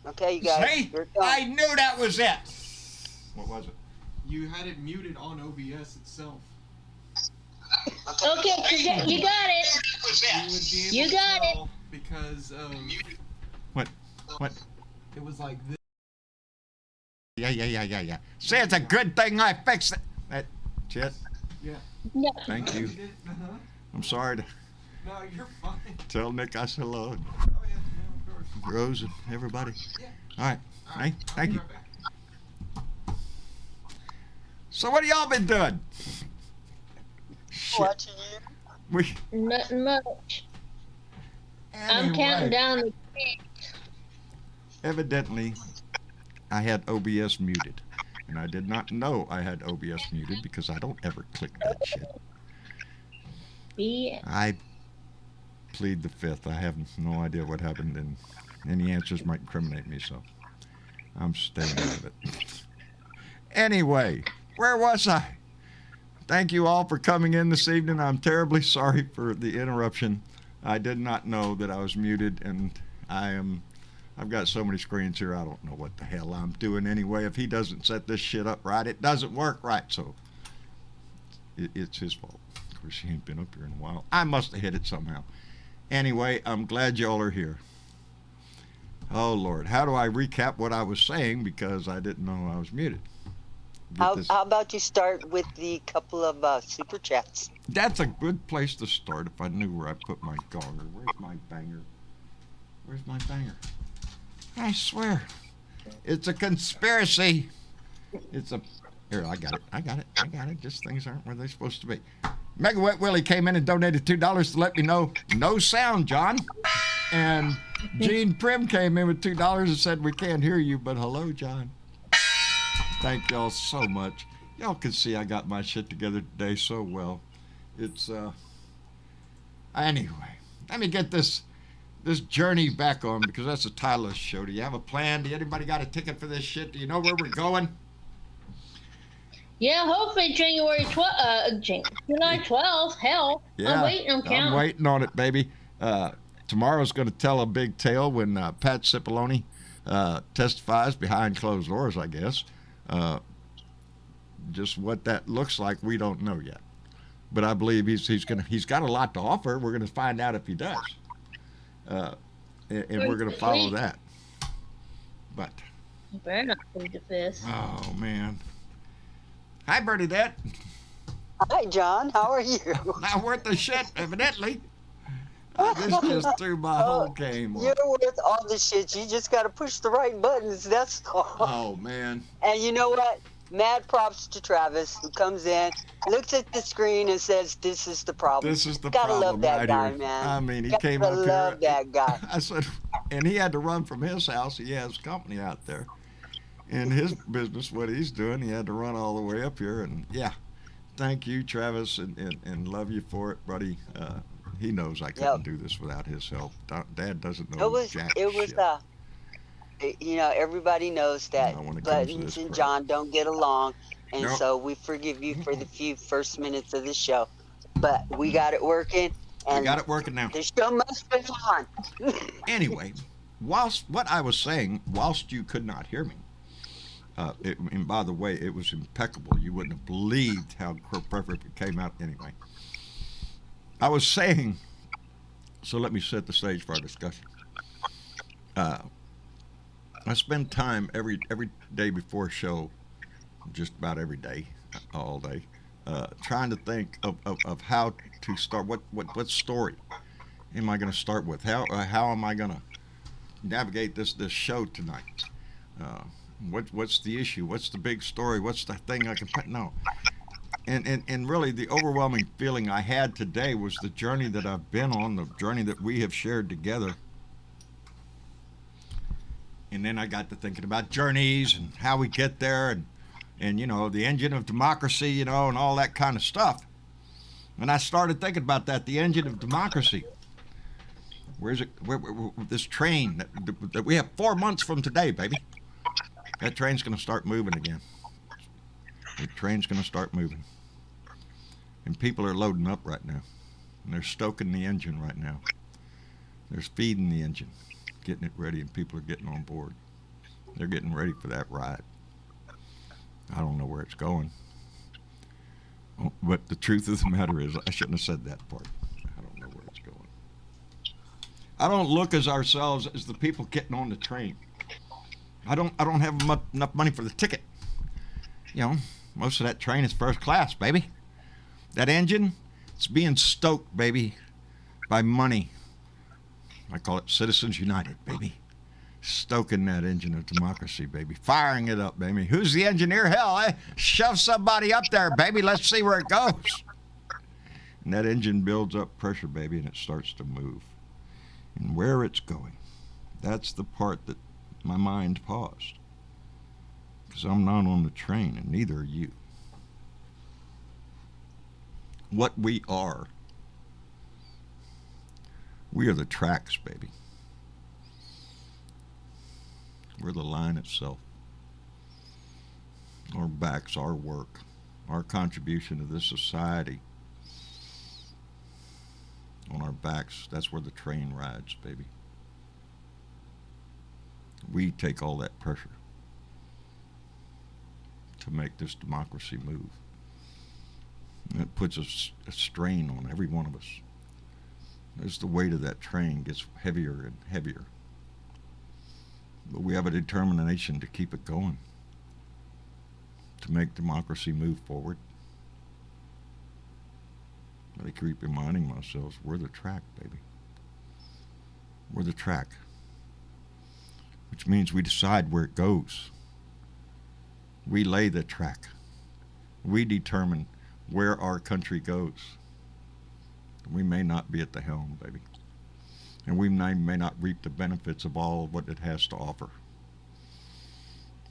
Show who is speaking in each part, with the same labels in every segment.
Speaker 1: Okay, you guys.
Speaker 2: See?
Speaker 1: Here it comes.
Speaker 2: I knew that was it. What was it?
Speaker 3: You had it muted on OBS itself.
Speaker 4: Okay, you got it.
Speaker 3: You would be able
Speaker 4: You
Speaker 3: to
Speaker 4: got it.
Speaker 3: tell because of
Speaker 2: What?
Speaker 3: it was like this.
Speaker 2: Yeah. See, it's a good thing I fixed it. That shit.
Speaker 3: Yeah.
Speaker 4: Yeah.
Speaker 2: Thank you.
Speaker 3: Uh-huh.
Speaker 2: I'm sorry to
Speaker 3: No, you're fine.
Speaker 2: tell Nick I said hello.
Speaker 3: Oh yeah, no, of course.
Speaker 2: Rose and everybody.
Speaker 3: Yeah.
Speaker 2: All right. Hey,
Speaker 3: I'll
Speaker 2: thank
Speaker 3: be
Speaker 2: you.
Speaker 3: right back.
Speaker 2: So what have y'all been doing? Shit.
Speaker 1: Watching you.
Speaker 4: Nothing much. I'm
Speaker 2: Anyway,
Speaker 4: counting down the
Speaker 2: evidently, I had OBS muted. And I did not know I had OBS muted because I don't ever click that shit.
Speaker 4: BDF.
Speaker 2: I plead the fifth. I have no idea what happened, and any answers might incriminate me, so I'm staying out of it. Anyway, where was I? Thank you all for coming in this evening. I'm terribly sorry for the interruption. I did not know that I was muted, and I've got so many screens here, I don't know what the hell I'm doing anyway. If he doesn't set this shit up right, it doesn't work right, so it's his fault. Of course, he ain't been up here in a while. I must have hit it somehow. Anyway, I'm glad y'all are here. Oh, Lord. How do I recap what I was saying because I didn't know I was muted?
Speaker 1: How about you start with the couple of super chats?
Speaker 2: That's a good place to start if I knew where I put my gonger. Where's my banger? Where's my banger? I swear. It's a conspiracy. It's a... Here, I got it. Just things aren't where they're supposed to be. Mega Wet Willie came in and donated $2 to let me know. No sound, John. And Gene Prim came in with $2 and said, we can't hear you, but hello, John. Thank y'all so much. Y'all can see I got my shit together today so well. It's, anyway, let me get this journey back on because that's a title of the show. Do you have a plan? Do anybody got a ticket for this shit? Do you know where we're going?
Speaker 4: Yeah, hopefully July 12th. Hell,
Speaker 2: Yeah,
Speaker 4: I'm waiting. I'm counting.
Speaker 2: I'm waiting on it, baby. Tomorrow's going to tell a big tale when Pat Cipollone testifies behind closed doors, I guess. Just what that looks like, we don't know yet. But I believe he's got a lot to offer. We're going to find out if he does. And we're going to follow that. But
Speaker 4: You better not plead the fifth.
Speaker 2: oh man, hi Bernadette.
Speaker 1: Hi, John. How are you?
Speaker 2: Not worth the shit, evidently. This just threw my whole game
Speaker 1: You're
Speaker 2: off.
Speaker 1: worth all the shit. You just got to push the right buttons. That's all.
Speaker 2: Oh man.
Speaker 1: And you know what? Mad props to Travis, who comes in, looks at the screen, and says, "This is the problem."
Speaker 2: This is the
Speaker 1: Gotta
Speaker 2: problem
Speaker 1: love that
Speaker 2: right
Speaker 1: guy,
Speaker 2: here.
Speaker 1: man.
Speaker 2: I mean, he
Speaker 1: Gotta
Speaker 2: came up here.
Speaker 1: love that guy.
Speaker 2: I said, and he had to run from his house. He has company out there. In his business, what he's doing, he had to run all the way up here. And yeah, thank you, Travis, and love you for it, buddy. He knows I couldn't do this without his help. Dad doesn't know jack shit.
Speaker 1: You know, everybody knows that
Speaker 2: when it comes to
Speaker 1: Buttons
Speaker 2: this
Speaker 1: and
Speaker 2: crap.
Speaker 1: John don't get along, and
Speaker 2: Nope.
Speaker 1: so we forgive you for the few first minutes of the show. But we got it working,
Speaker 2: I
Speaker 1: and
Speaker 2: got it working now.
Speaker 1: the show must go on.
Speaker 2: Anyway, whilst what I was saying, whilst you could not hear me, and by the way, it was impeccable. You wouldn't have believed how perfect it came out anyway. I was saying, so let me set the stage for our discussion. I spend time every day before a show, just about every day, all day, trying to think of how to start. What story am I going to start with? How am I going to navigate this show tonight? What's the issue? What's the big story? What's the thing I can put? No. And really the overwhelming feeling I had today was the journey that I've been on, the journey that we have shared together. And then I got to thinking about journeys and how we get there and you know, the engine of democracy, you know, and all that kind of stuff. And I started thinking about that, the engine of democracy. Where's it? Where this train that we have 4 months from today, baby. That train's going to start moving again. The train's going to start moving. And people are loading up right now. And they're stoking the engine right now. They're feeding the engine, getting it ready, and people are getting on board. They're getting ready for that ride. I don't know where it's going. But the truth of the matter is, I shouldn't have said that part. I don't know where it's going. I don't look as ourselves as the people getting on the train. I don't have enough money for the ticket. You know, most of that train is first class, baby. That engine, it's being stoked, baby, by money. I call it Citizens United, baby. Stoking that engine of democracy, baby. Firing it up, baby. Who's the engineer? Hell, shove somebody up there, baby. Let's see where it goes. And that engine builds up pressure, baby, and it starts to move. And where it's going, that's the part that my mind paused. Because I'm not on the train, and neither are you. What we are the tracks, baby. We're the line itself. Our backs, our work, our contribution to this society. On our backs, that's where the train rides, baby. We take all that pressure to make this democracy move. And it puts a strain on every one of us. As the weight of that train gets heavier and heavier. But we have a determination to keep it going, to make democracy move forward. But I keep reminding ourselves, we're the track, baby. We're the track. Which means we decide where it goes. We lay the track. We determine where our country goes. We may not be at the helm, baby. And we may not reap the benefits of all of what it has to offer.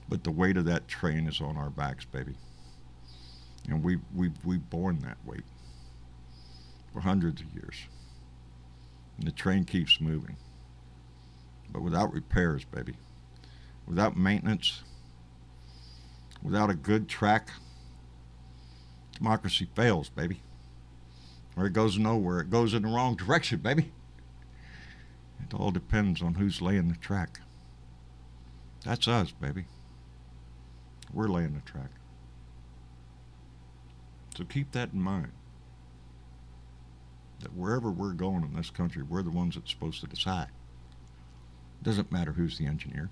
Speaker 2: But the weight of that train is on our backs, baby. And we've borne that weight for hundreds of years. And the train keeps moving. But without repairs, baby, without maintenance, without a good track, democracy fails, baby. Or it goes nowhere. It goes in the wrong direction, baby. It all depends on who's laying the track. That's us, baby. We're laying the track. So keep that in mind. That wherever we're going in this country, we're the ones that's supposed to decide. Doesn't matter who's the engineer.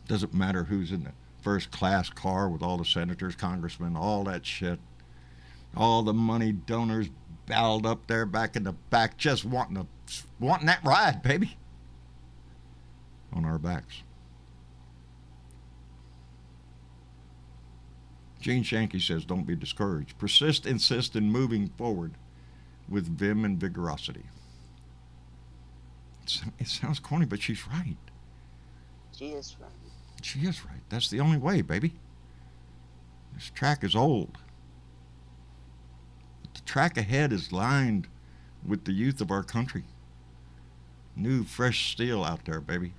Speaker 2: Doesn't matter who's in the first class car with all the senators, congressmen, all that shit. All the money donors balled up there back in the back, just wanting that ride, baby. On our backs. Gene Shanky says, don't be discouraged. Persist, insist in moving forward with vim and vigorosity. It sounds corny, but she's right.
Speaker 1: She is right.
Speaker 2: She is right. That's the only way, baby. This track is old. But the track ahead is lined with the youth of our country. New, fresh steel out there, baby.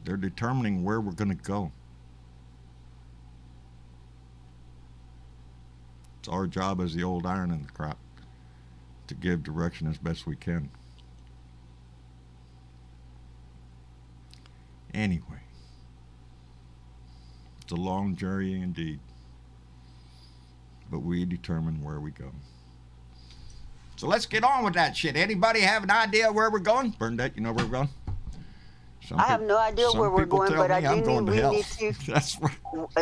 Speaker 2: They're determining where we're going to go. It's our job as the old iron in the crop to give direction as best we can. Anyway, it's a long journey indeed, but we determine where we go. So let's get on with that shit. Anybody have an idea where we're going? Bernadette, you know where we're going?
Speaker 1: I have no idea where we're going, but I do need we need to.
Speaker 2: That's right.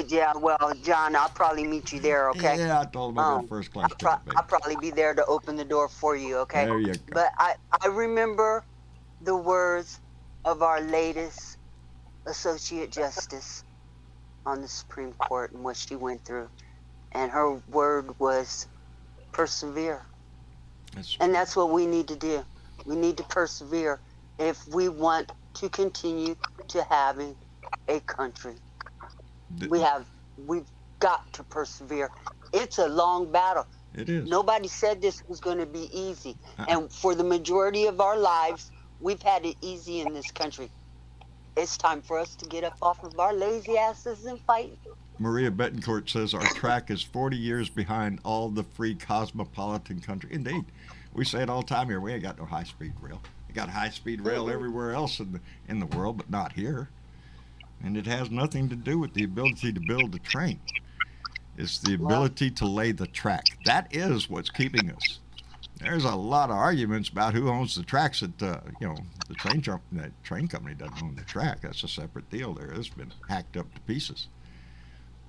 Speaker 1: Yeah, well, John, I'll probably meet you there, okay?
Speaker 2: Yeah, I told him I got first class ticket, baby.
Speaker 1: I'll probably be there to open the door for you, okay?
Speaker 2: There you go.
Speaker 1: But I remember the words of our latest Associate Justice on the Supreme Court and what she went through. And her word was persevere. And that's what we need to do. We need to persevere if we want to continue to having a country. We've got to persevere. It's a long battle.
Speaker 2: It is.
Speaker 1: Nobody said this was going to be easy. And for the majority of our lives, we've had it easy in this country. It's time for us to get up off of our lazy asses and fight.
Speaker 2: Maria Betancourt says our track is 40 years behind all the free cosmopolitan country. Indeed. We say it all the time here. We ain't got no high-speed rail. We got high-speed rail everywhere else in the world, but not here. And it has nothing to do with the ability to build a train. It's the
Speaker 1: Well,
Speaker 2: ability to lay the track. That is what's keeping us. There's a lot of arguments about who owns the tracks. The train company doesn't own the track. That's a separate deal. There, it's been hacked up to pieces.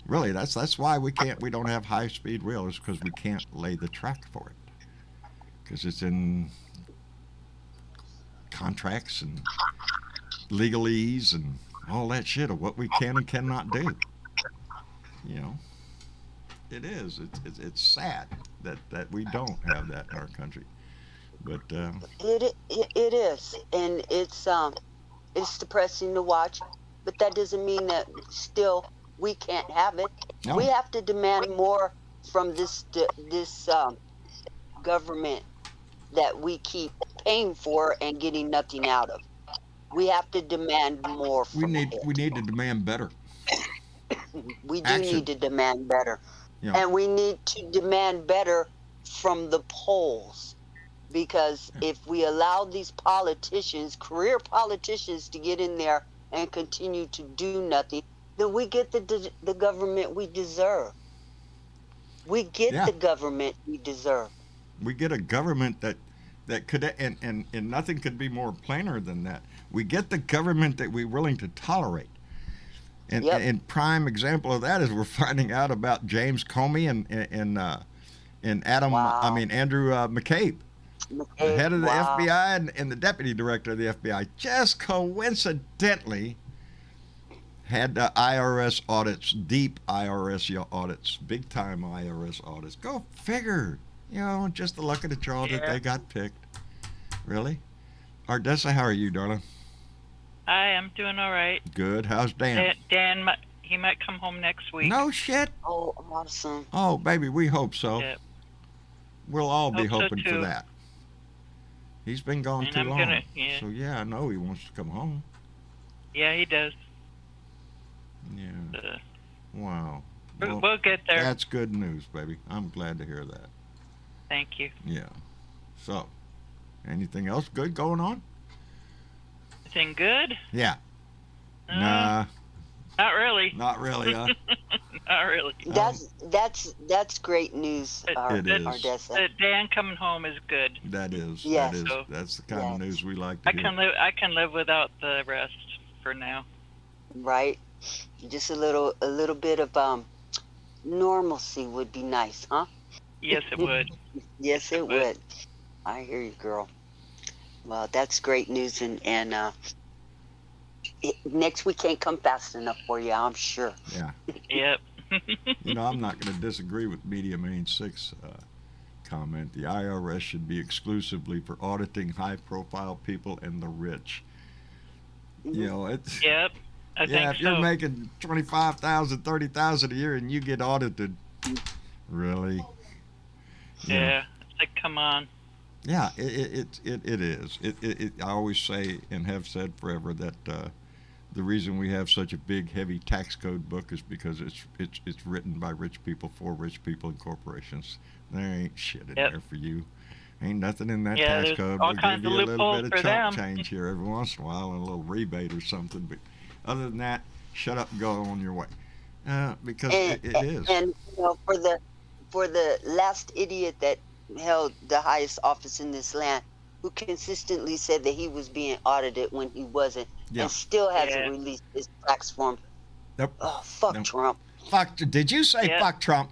Speaker 2: Really, that's why we don't have high speed rail, is because we can't lay the track for it, because it's in contracts and legalese and all that shit of what we can and cannot do. You know, it is. It's sad that we don't have that in our country. But
Speaker 1: it is, and it's depressing to watch. But that doesn't mean that still we can't have it.
Speaker 2: no,
Speaker 1: We have to demand more from this government that we keep paying for and getting nothing out of. We have to demand more from it.
Speaker 2: we need to demand better
Speaker 1: We do
Speaker 2: action.
Speaker 1: need to demand better.
Speaker 2: You know,
Speaker 1: And we need to demand better from the polls. Because if we allow these politicians, career politicians, to get in there and continue to do nothing, then we get the government we deserve. We get
Speaker 2: Yeah.
Speaker 1: the government we deserve.
Speaker 2: we get a government that could, and nothing could be more plainer than that. We get the government that we're willing to tolerate. And
Speaker 1: Yep.
Speaker 2: and prime example of that is we're finding out about James Comey and
Speaker 1: Wow.
Speaker 2: Andrew McCabe, the head of the
Speaker 1: Wow.
Speaker 2: FBI and the deputy director of the FBI, just coincidentally had IRS audits, deep IRS audits, big time IRS audits. Go figure. Just the luck of the draw that they got picked. Really? Ardessa, how are you, darling?
Speaker 5: I am doing all right.
Speaker 2: Good. How's Dan?
Speaker 5: Dan, he might come home next week.
Speaker 2: No shit.
Speaker 1: Oh, awesome.
Speaker 2: Oh, baby, we hope so.
Speaker 5: Yep.
Speaker 2: We'll all be
Speaker 5: Hope so,
Speaker 2: hoping for
Speaker 5: too.
Speaker 2: that. He's been gone
Speaker 5: And
Speaker 2: too
Speaker 5: I'm
Speaker 2: long.
Speaker 5: gonna- yeah.
Speaker 2: So, yeah, I know he wants to come home.
Speaker 5: Yeah, he does.
Speaker 2: Yeah.
Speaker 5: Uh,
Speaker 2: Wow.
Speaker 5: we'll,
Speaker 2: Well,
Speaker 5: we'll get there.
Speaker 2: that's good news, baby. I'm glad to hear that.
Speaker 5: Thank you.
Speaker 2: Yeah. So, anything else good going on?
Speaker 5: Anything good?
Speaker 2: Yeah.
Speaker 5: Uh,
Speaker 2: Nah,
Speaker 5: Not really.
Speaker 2: not really, huh?
Speaker 5: Not really.
Speaker 1: That's great news,
Speaker 2: It is.
Speaker 1: Ardessa.
Speaker 5: Dan coming home is good.
Speaker 2: That is.
Speaker 1: Yes.
Speaker 2: That is.
Speaker 5: So-
Speaker 2: That's the kind of
Speaker 1: Yes.
Speaker 2: news we like
Speaker 5: I
Speaker 2: to hear.
Speaker 5: can live. I can live without the rest for now.
Speaker 1: Right? Just a little bit of normalcy would be nice, huh?
Speaker 5: Yes, it would.
Speaker 1: Yes, it
Speaker 5: would.
Speaker 1: would. I hear you, girl. Well, that's great news, and next week can't come fast enough for you, I'm sure.
Speaker 5: Yep.
Speaker 2: I'm not going to disagree with Media Main 6 comment. The IRS should be exclusively for auditing high-profile people and the rich. It's
Speaker 5: Yep. I
Speaker 2: yeah.
Speaker 5: think
Speaker 2: If you're
Speaker 5: so.
Speaker 2: making 25,000, 30,000 a year and you get audited, really?
Speaker 5: Yeah. It's like, come on.
Speaker 2: Yeah, it is. I always say and have said forever that the reason we have such a big, heavy tax code book is because it's written by rich people for rich people and corporations. There ain't shit in
Speaker 5: Yep.
Speaker 2: there for you. Ain't nothing in that
Speaker 5: Yeah,
Speaker 2: tax
Speaker 5: there's
Speaker 2: code.
Speaker 5: all
Speaker 2: We'll
Speaker 5: kinds
Speaker 2: give
Speaker 5: of
Speaker 2: you a little
Speaker 5: loopholes
Speaker 2: bit of
Speaker 5: for
Speaker 2: chunk
Speaker 5: them.
Speaker 2: change here every once in a while and a little rebate or something. But other than that, shut up and go on your way. Because it is.
Speaker 1: And for the last idiot that held the highest office in this land, who consistently said that he was being audited when he wasn't,
Speaker 2: Yeah.
Speaker 1: and still hasn't
Speaker 5: Yeah.
Speaker 1: released his tax form.
Speaker 2: Nope.
Speaker 1: Oh, fuck
Speaker 2: Nope.
Speaker 1: Trump.
Speaker 2: Fuck. Did you say
Speaker 5: Yeah.
Speaker 2: fuck Trump?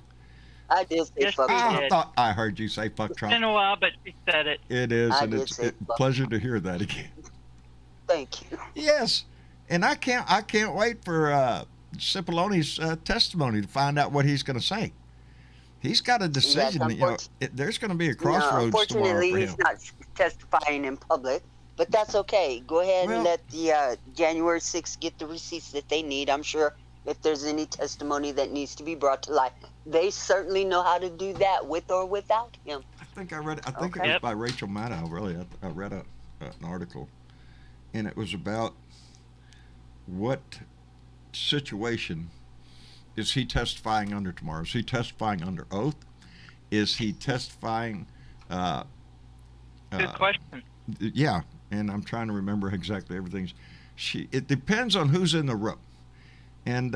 Speaker 1: I did say
Speaker 5: Yes,
Speaker 1: fuck
Speaker 5: he
Speaker 1: Trump.
Speaker 2: I
Speaker 5: did.
Speaker 2: thought I heard you say fuck
Speaker 5: It's
Speaker 2: Trump.
Speaker 5: been a while, but he said it.
Speaker 2: It is,
Speaker 1: I
Speaker 2: and
Speaker 1: did
Speaker 2: it's
Speaker 1: say
Speaker 2: a
Speaker 1: fuck.
Speaker 2: pleasure to hear that again.
Speaker 1: Thank you.
Speaker 2: Yes, and I can't wait for Cipolloni's testimony to find out what he's going to say. He's got a decision. There's going to be a crossroads tomorrow
Speaker 1: Unfortunately,
Speaker 2: for
Speaker 1: he's
Speaker 2: him.
Speaker 1: not testifying in public, but that's okay. Go ahead
Speaker 2: Well-
Speaker 1: and let the January 6th get the receipts that they need. I'm sure if there's any testimony that needs to be brought to light, they certainly know how to do that with or without him.
Speaker 2: I think I read. I think it
Speaker 1: Okay.
Speaker 2: was
Speaker 5: Yep.
Speaker 2: by Rachel Maddow. Really, I read an article, and it was about what situation is he testifying under tomorrow? Is he testifying under oath? Is he testifying?
Speaker 5: Good question.
Speaker 2: Yeah, and I'm trying to remember exactly everything. It depends on who's in the room. And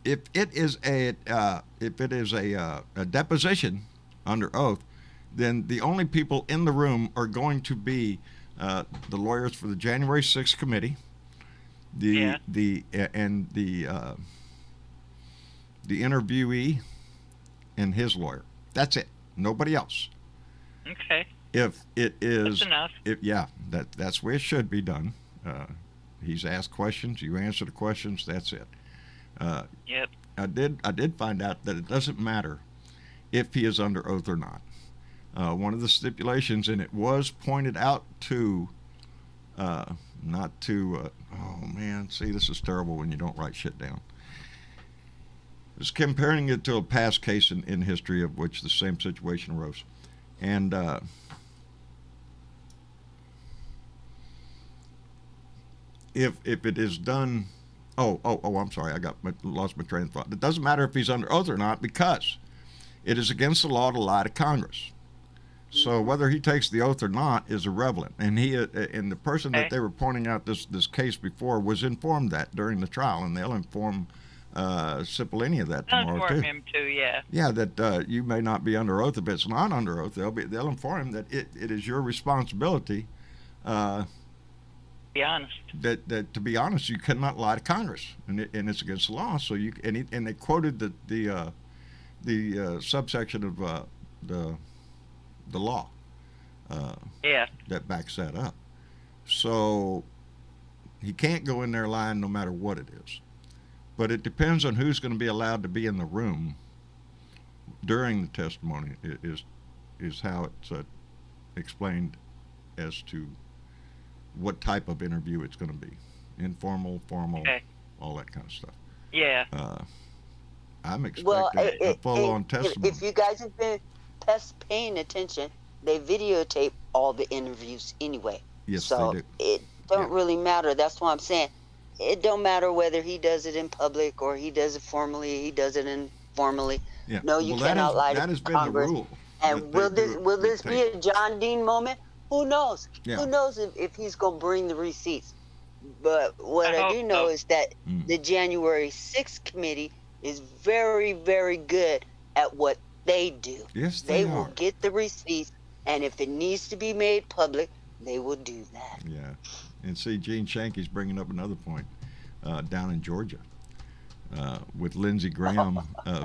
Speaker 2: if it is a deposition under oath, then the only people in the room are going to be the lawyers for the January 6th committee, the interviewee, and his lawyer. That's it. Nobody else.
Speaker 5: Okay.
Speaker 2: If it is,
Speaker 5: That's enough.
Speaker 2: that's the way it should be done. He's asked questions. You answer the questions. That's it.
Speaker 5: Yep.
Speaker 2: I did find out that it doesn't matter if he is under oath or not. One of the stipulations, and it was pointed out to, not to. Oh man, see, this is terrible when you don't write shit down. It's comparing it to a past case in history of which the same situation arose, and if it is done. I'm sorry. Lost my train of thought. It doesn't matter if he's under oath or not because it is against the law to lie to Congress. So whether he takes the oath or not is irrelevant. And and the person that they were pointing out this case before was informed that during the trial, and they'll inform Cipollini of that
Speaker 5: I'll
Speaker 2: tomorrow
Speaker 5: inform
Speaker 2: too.
Speaker 5: him too. Yeah.
Speaker 2: Yeah, that you may not be under oath. If it's not under oath, they'll inform him that it is your responsibility.
Speaker 5: Be honest.
Speaker 2: That to be honest, you cannot lie to Congress, and it's against the law. So and they quoted the subsection of the law that backs that up. So he can't go in there lying no matter what it is. But it depends on who's going to be allowed to be in the room during the testimony. Is how it's explained as to what type of interview it's going to be. Informal, formal, all that kind of stuff.
Speaker 5: Yeah.
Speaker 2: I'm expecting a full-on testimony.
Speaker 1: If you guys have been paying attention, they videotape all the interviews anyway.
Speaker 2: Yes,
Speaker 1: so
Speaker 2: they do.
Speaker 1: It don't really matter. That's why I'm saying it don't matter whether he does it in public or he does it formally, he does it informally.
Speaker 2: Yeah.
Speaker 1: No, you cannot lie to Congress.
Speaker 2: That has been the rule.
Speaker 1: And will this be a John Dean moment? Who knows?
Speaker 2: Yeah.
Speaker 1: Who knows if he's going to bring the receipts? But what I do know is that the January 6th committee is very, very good at what they do.
Speaker 2: Yes, they are.
Speaker 1: Will get the receipts, and if it needs to be made public, they will do that.
Speaker 2: Yeah. And see, Gene Shanky's bringing up another point down in Georgia with Lindsey Graham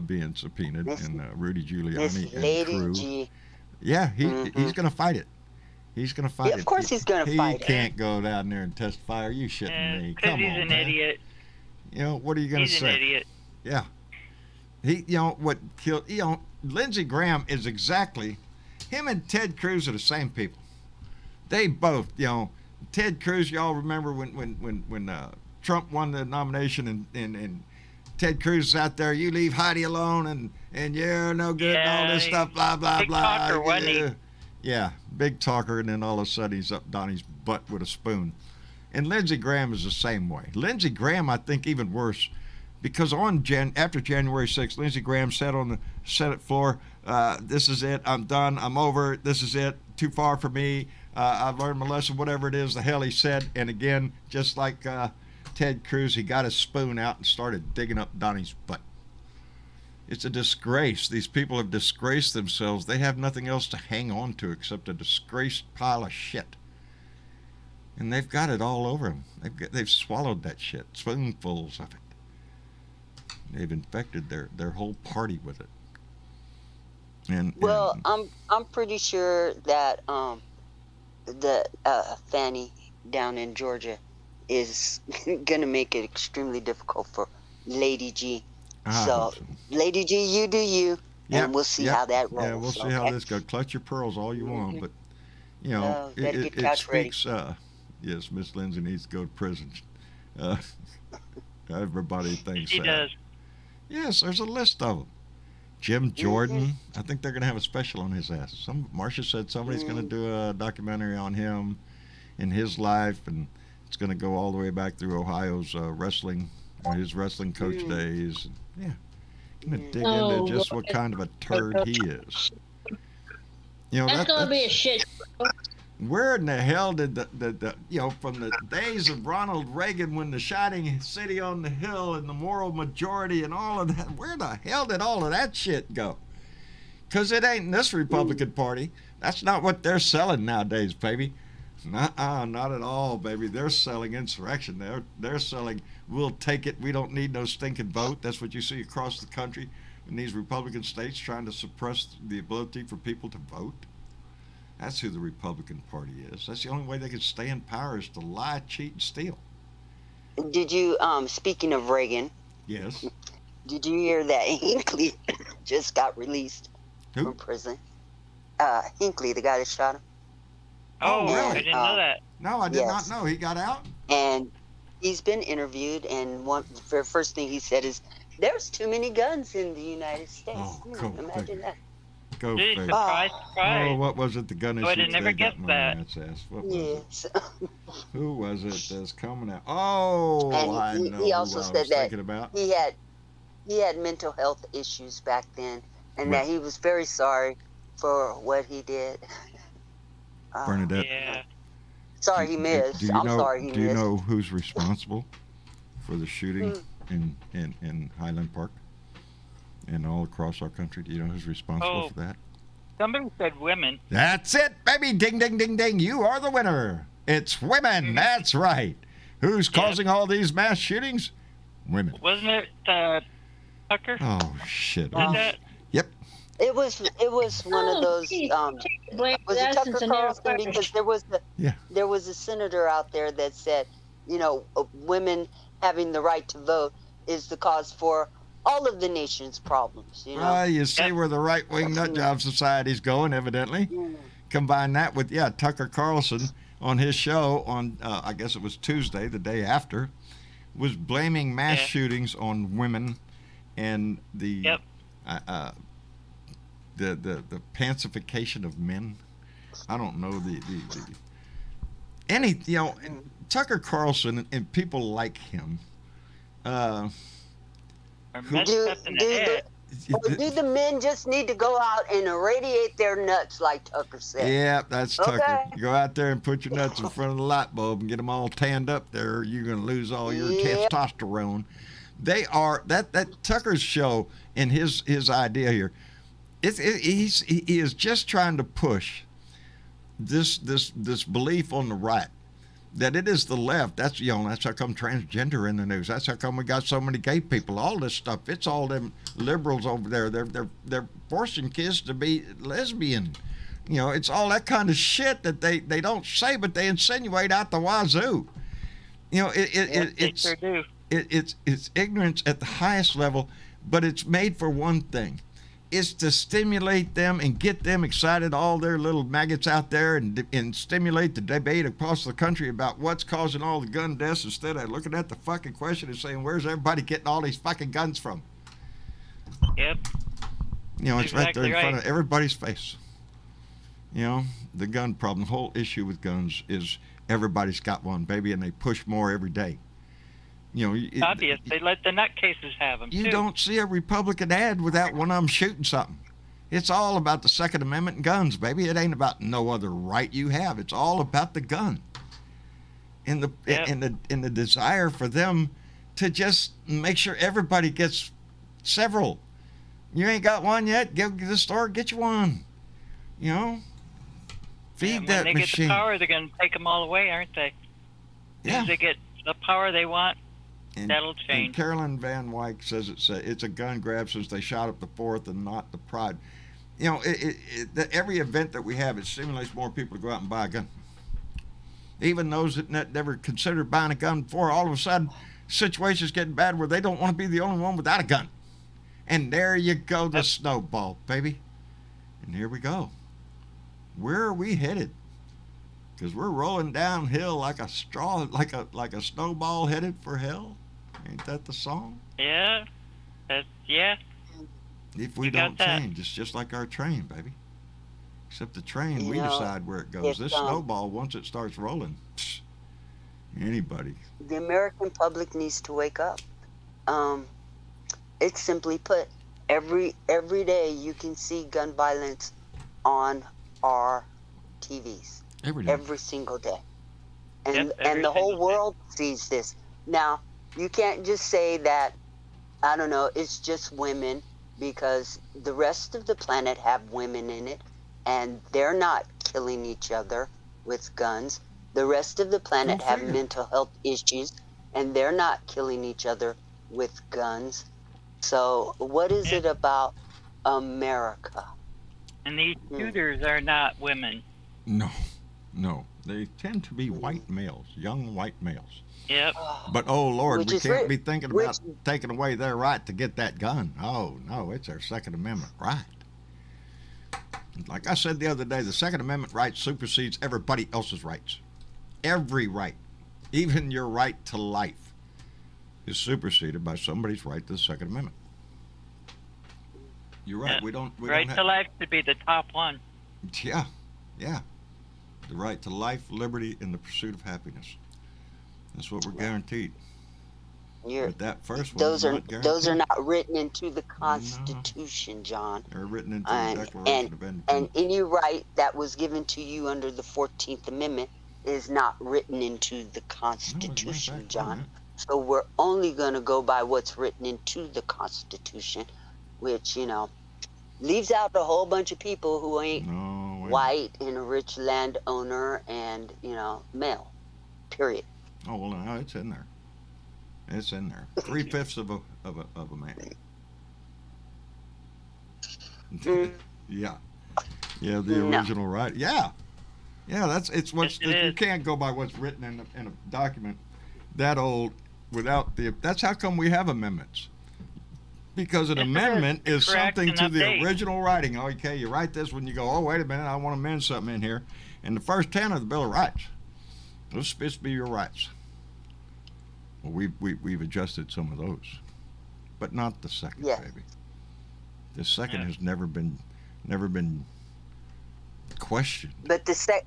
Speaker 2: being subpoenaed and Rudy Giuliani and crew.
Speaker 1: G.
Speaker 2: Yeah, he's going to fight it. He's going to fight it.
Speaker 1: Of course he's going to fight it.
Speaker 2: He can't go down there and testify. Are you shitting me?
Speaker 5: Because he's an idiot.
Speaker 2: You know, what are you going to say?
Speaker 5: He's an idiot.
Speaker 2: Yeah. Lindsey Graham is exactly, him and Ted Cruz are the same people. They both, Ted Cruz, y'all remember when Trump won the nomination and Ted Cruz is out there, you leave Heidi alone and you're no good and all this stuff, blah, blah,
Speaker 5: big
Speaker 2: blah.
Speaker 5: Talker, wasn't he?
Speaker 2: Yeah, big talker, and then all of a sudden he's up Donnie's butt with a spoon. And Lindsey Graham is the same way. Lindsey Graham, I think, even worse, because after January 6th, Lindsey Graham said on the Senate floor, this is it, I'm done, I'm over, this is it, too far for me, I've learned my lesson, whatever it is the hell he said. And again, just like Ted Cruz, he got his spoon out and started digging up Donnie's butt. It's a disgrace. These people have disgraced themselves. They have nothing else to hang on to except a disgraced pile of shit. And they've got it all over them. They've swallowed that shit, spoonfuls of it. They've infected their whole party with it. And
Speaker 1: I'm pretty sure that the Fannie down in Georgia is gonna make it extremely difficult for Lady G. So, Lady G, you do you, and we'll see how that rolls.
Speaker 2: Yeah, we'll see how this goes. Clutch your pearls all you want, but it speaks. Yes, Miss Lindsay needs to go to prison. Everybody thinks
Speaker 5: He does.
Speaker 2: Yes, there's a list of them. Jim Jordan, I think they're going to have a special on his ass. Marcia said somebody's going to do a documentary on him and his life, and it's going to go all the way back through Ohio's wrestling, his wrestling coach days. Yeah, going to dig into just what kind of a turd he is.
Speaker 4: That's going to be a shit show.
Speaker 2: Where in the hell did the from the days of Ronald Reagan when the shining city on the hill and the moral majority and all of that, where the hell did all of that shit go? Because it ain't in this Republican Party. That's not what they're selling nowadays, baby. Not at all, baby. They're selling insurrection. They're selling, we'll take it. We don't need no stinking vote. That's what you see across the country in these Republican states trying to suppress the ability for people to vote. That's who the Republican Party is. That's the only way they can stay in power is to lie, cheat, and steal.
Speaker 1: Did you, speaking of Reagan,
Speaker 2: Yes.
Speaker 1: did you hear that Hinckley just got released
Speaker 2: Who?
Speaker 1: from prison? Hinckley, the guy that shot him.
Speaker 5: Oh,
Speaker 2: really?
Speaker 5: I didn't know that.
Speaker 2: No, I did
Speaker 1: Yes.
Speaker 2: not know. He got out?
Speaker 1: And he's been interviewed, and the first thing he said is, "There's too many guns in the United States."
Speaker 2: Oh, cool.
Speaker 1: Imagine that.
Speaker 2: Go
Speaker 5: Gee,
Speaker 2: figure.
Speaker 5: surprise,
Speaker 2: Oh,
Speaker 5: surprise.
Speaker 2: what was it? The gun issue.
Speaker 5: I would never guessed that.
Speaker 2: What was it?
Speaker 1: Yes.
Speaker 2: Who was it that's coming out? Oh,
Speaker 1: And
Speaker 2: I
Speaker 1: he-
Speaker 2: know
Speaker 1: he also
Speaker 2: who I
Speaker 1: said
Speaker 2: was
Speaker 1: that
Speaker 2: thinking about.
Speaker 1: he had mental health issues back then, and
Speaker 2: Right.
Speaker 1: that he was very sorry for what he did.
Speaker 2: Bernadette.
Speaker 5: Yeah.
Speaker 1: Sorry he missed.
Speaker 2: Do you
Speaker 1: I'm
Speaker 2: know,
Speaker 1: sorry he
Speaker 2: Do you
Speaker 1: missed.
Speaker 2: know who's responsible for the shooting in Highland Park and all across our country? Do you know who's responsible
Speaker 5: Oh.
Speaker 2: for that?
Speaker 5: Somebody said women.
Speaker 2: That's it, baby. Ding, ding, ding, ding. You are the winner. It's women. That's right. Who's
Speaker 5: Yeah.
Speaker 2: causing all these mass shootings? Women.
Speaker 5: Wasn't it Tucker?
Speaker 2: Oh, shit.
Speaker 5: Did that?
Speaker 1: It was one of those.
Speaker 4: geez.
Speaker 1: Was it Tucker Carlson? Because
Speaker 2: Yeah.
Speaker 1: there was a senator out there that said, women having the right to vote is the cause for all of the nation's problems.
Speaker 2: Well, you see
Speaker 5: Yep.
Speaker 2: where the right-wing nut job society's going, evidently. Combine that with, Tucker Carlson on his show on, I guess it was Tuesday, the day after, was blaming mass
Speaker 5: Yeah.
Speaker 2: shootings on women and the
Speaker 5: Yep.
Speaker 2: the pancification of men. I don't know Tucker Carlson and people like him.
Speaker 5: Or
Speaker 2: Who-
Speaker 5: messed
Speaker 1: Do,
Speaker 5: up in the
Speaker 1: do,
Speaker 5: head.
Speaker 1: or do the men just need to go out and irradiate their nuts, like Tucker said?
Speaker 2: Yeah, that's Tucker.
Speaker 1: Okay.
Speaker 2: You go out there and put your nuts in front of the light bulb and get them all tanned up there, or you're going to lose all your
Speaker 1: Yep.
Speaker 2: testosterone. They are that Tucker's show and his idea here. He is just trying to push this belief on the right that it is the left. That's that's how come transgender in the news. That's how come we got so many gay people. All this stuff. It's all them liberals over there. They're forcing kids to be lesbian. It's all that kind of shit that they don't say, but they insinuate out the wazoo.
Speaker 5: They
Speaker 2: It's
Speaker 5: sure do.
Speaker 2: it's ignorance at the highest level, but it's made for one thing. It's to stimulate them and get them excited, all their little maggots out there, and stimulate the debate across the country about what's causing all the gun deaths instead of looking at the fucking question and saying, where's everybody getting all these fucking guns from?
Speaker 5: Yep.
Speaker 2: It's right there in
Speaker 5: Exactly
Speaker 2: front
Speaker 5: right.
Speaker 2: of everybody's face. The gun problem, the whole issue with guns is everybody's got one, baby, and they push more every day.
Speaker 5: Obvious. They let the nutcases have them,
Speaker 2: You
Speaker 5: too.
Speaker 2: don't see a Republican ad without one of them shooting something. It's all about the Second Amendment and guns, baby. It ain't about no other right you have. It's all about the gun. And the desire for them to just make sure everybody gets several. You ain't got one yet? Go to the store, get you one. Feed
Speaker 5: And
Speaker 2: that
Speaker 5: when they
Speaker 2: machine.
Speaker 5: get the power, they're going to take them all away, aren't they? As soon
Speaker 2: Yeah.
Speaker 5: as they get the power they want,
Speaker 2: And-
Speaker 5: that'll
Speaker 2: And
Speaker 5: change.
Speaker 2: Carolyn Van Wyck says it's a gun grab since they shot up the 4th and not the Pride. Every event that we have, it stimulates more people to go out and buy a gun. Even those that never considered buying a gun before, all of a sudden, situations getting bad where they don't want to be the only one without a gun. And there you go, the snowball, baby. And here we go. Where are we headed? Because we're rolling downhill like a snowball headed for hell. Ain't that the song?
Speaker 5: Yeah. Yeah.
Speaker 2: If we
Speaker 5: You got
Speaker 2: don't
Speaker 5: that.
Speaker 2: change, it's just like our train, baby. Except the train,
Speaker 1: You
Speaker 2: we
Speaker 1: know,
Speaker 2: decide where it goes.
Speaker 1: if,
Speaker 2: This snowball, once it starts rolling, anybody.
Speaker 1: The American public needs to wake up. It's simply put, every day you can see gun violence on our TVs.
Speaker 2: Every day.
Speaker 1: every single day. And
Speaker 5: Yep, every
Speaker 1: and the whole
Speaker 5: single day.
Speaker 1: world sees this. Now, you can't just say that, I don't know, it's just women, because the rest of the planet have women in it, and they're not killing each other with guns. The rest of the planet
Speaker 2: Go
Speaker 1: have
Speaker 2: figure.
Speaker 1: mental health issues, and they're not killing each other with guns. So what is
Speaker 5: Yeah.
Speaker 1: it about America?
Speaker 5: And these
Speaker 1: Hmm.
Speaker 5: shooters are not women.
Speaker 2: No, no. They tend to be white males, young white males.
Speaker 5: Yep.
Speaker 2: But oh Lord,
Speaker 1: Which
Speaker 2: we
Speaker 1: is
Speaker 2: can't
Speaker 1: re-
Speaker 2: be thinking
Speaker 1: which
Speaker 2: about taking away their right to get that gun. Oh no, it's their Second Amendment right. Like I said the other day, the Second Amendment right supersedes everybody else's rights. Every right, even your right to life, is superseded by somebody's right to the Second Amendment. You're right.
Speaker 5: Yeah.
Speaker 2: We don't. We
Speaker 5: Right
Speaker 2: don't
Speaker 5: to life should be the top one.
Speaker 2: Yeah, yeah. The right to life, liberty, and the pursuit of happiness. That's what we're guaranteed.
Speaker 1: you're,
Speaker 2: But that first one
Speaker 1: those
Speaker 2: is
Speaker 1: are
Speaker 2: not guaranteed.
Speaker 1: those are not written into the Constitution, John.
Speaker 2: They're written into the
Speaker 1: And
Speaker 2: Declaration of
Speaker 1: and
Speaker 2: Independence.
Speaker 1: any right that was given to you under the 14th Amendment is not written into the Constitution, John. So we're only going to go by what's written into the Constitution, which, leaves out a whole bunch of people who ain't
Speaker 2: No,
Speaker 1: white and a rich landowner and, male. Period.
Speaker 2: Oh well, no, it's in there. It's in there. 3/5 of a man. Yeah, yeah. The
Speaker 1: No.
Speaker 2: original right. Yeah, yeah. It's what's
Speaker 5: Yes, it
Speaker 2: you
Speaker 5: is.
Speaker 2: can't go by what's written in a document that old without the. That's how come we have amendments. Because an
Speaker 5: Yes, it is.
Speaker 2: amendment is
Speaker 5: Correct
Speaker 2: something
Speaker 5: and
Speaker 2: to the
Speaker 5: update.
Speaker 2: original writing. Okay, you write this when you go, oh, wait a minute, I want to amend something in here. And the first 10 are the Bill of Rights. Those supposed to be your rights. Well, we've adjusted some of those, but not the second,
Speaker 1: Yes.
Speaker 2: baby. The second
Speaker 5: Yeah.
Speaker 2: has never been questioned.
Speaker 1: But the second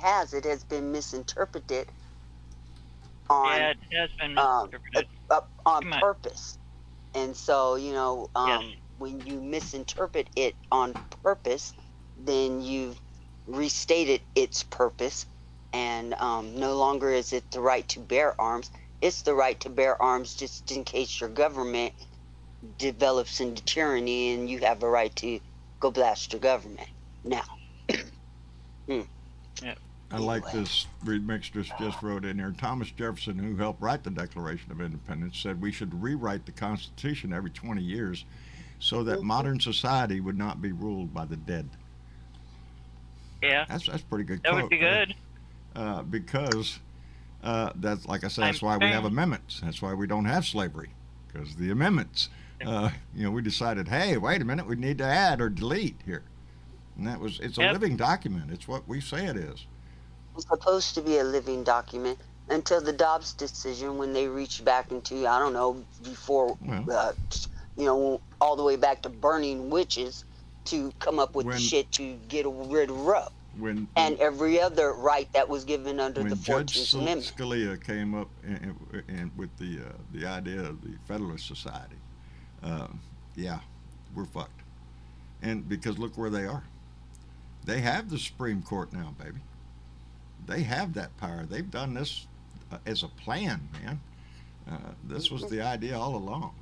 Speaker 1: has been misinterpreted on
Speaker 5: Yeah, it has been
Speaker 1: um,
Speaker 5: misinterpreted.
Speaker 1: on
Speaker 5: Too much.
Speaker 1: purpose. And so,
Speaker 5: Yes.
Speaker 1: when you misinterpret it on purpose, then you've restated its purpose. And no longer is it the right to bear arms. It's the right to bear arms just in case your government develops into tyranny and you have a right to go blast your government. Now,
Speaker 2: I like
Speaker 1: Anyway.
Speaker 2: this. Reed Mixtress just wrote in here. Thomas Jefferson, who helped write the Declaration of Independence, said we should rewrite the Constitution every 20 years so that modern society would not be ruled by the dead.
Speaker 5: Yeah,
Speaker 2: That's pretty good
Speaker 5: that
Speaker 2: quote.
Speaker 5: would be good.
Speaker 2: Because that's like I said, that's
Speaker 5: I'm
Speaker 2: why we have
Speaker 5: saying-
Speaker 2: amendments. That's why we don't have slavery, because the amendments. We decided, hey, wait a minute, we need to add or delete here, and it's a
Speaker 5: Yep.
Speaker 2: living document. It's what we say it is.
Speaker 1: it's supposed to be a living document until the Dobbs decision, when they reached back into, I don't know, before, all the way back to burning witches to come up with
Speaker 2: When-
Speaker 1: the shit to get rid of Roe
Speaker 2: When
Speaker 1: and every other right that was given under
Speaker 2: when
Speaker 1: the
Speaker 2: Judge
Speaker 1: 14th Amendment.
Speaker 2: Scalia came up and with the idea of the Federalist Society, yeah, we're fucked. And because look where they are. They have the Supreme Court now, baby. They have that power. They've done this as a plan, man. This was the idea all along.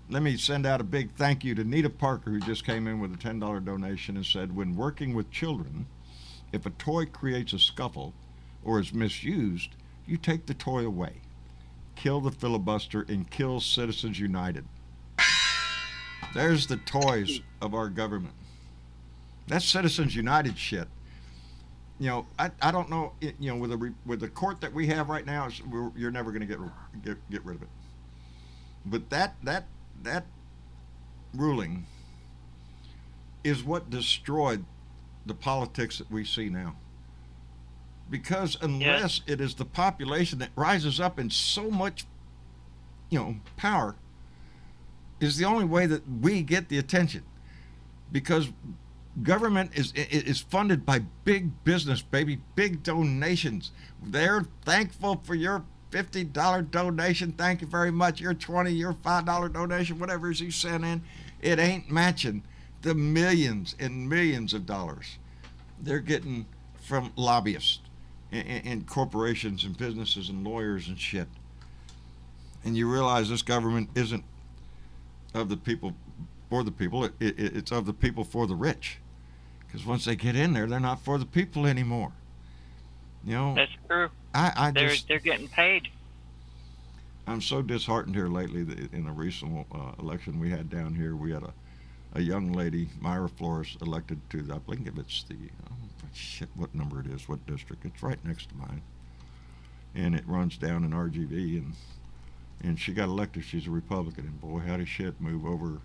Speaker 2: Let me send out a big thank you to Nita Parker, who just came in with a $10 donation and said, when working with children, if a toy creates a scuffle or is misused, you take the toy away. Kill the filibuster and kill Citizens United. There's the toys of our government. That's Citizens United shit. I don't know. With the court that we have right now, you're never going to get rid of it. But that ruling is what destroyed the politics that we see now. Because unless it is the population that rises up in so much, power, is the only way that we get the attention. Because government is funded by big business, baby, big donations. They're thankful for your $50 donation. Thank you very much. Your $20, your $5 donation, whatever you sent in, it ain't matching the millions and millions of dollars they're getting from lobbyists and corporations and businesses and lawyers and shit. And you realize this government isn't of the people for the people. It's of the people for the rich. Because once they get in there, they're not for the people anymore. You know,
Speaker 5: That's true. They're getting paid.
Speaker 2: I'm so disheartened here lately that in a recent election we had down here, we had a young lady, Myra Flores, elected to, I think it's the, shit, what number it is, what district. It's right next to mine. And it runs down in RGV, and she got elected. She's a Republican, and boy, how does shit move over,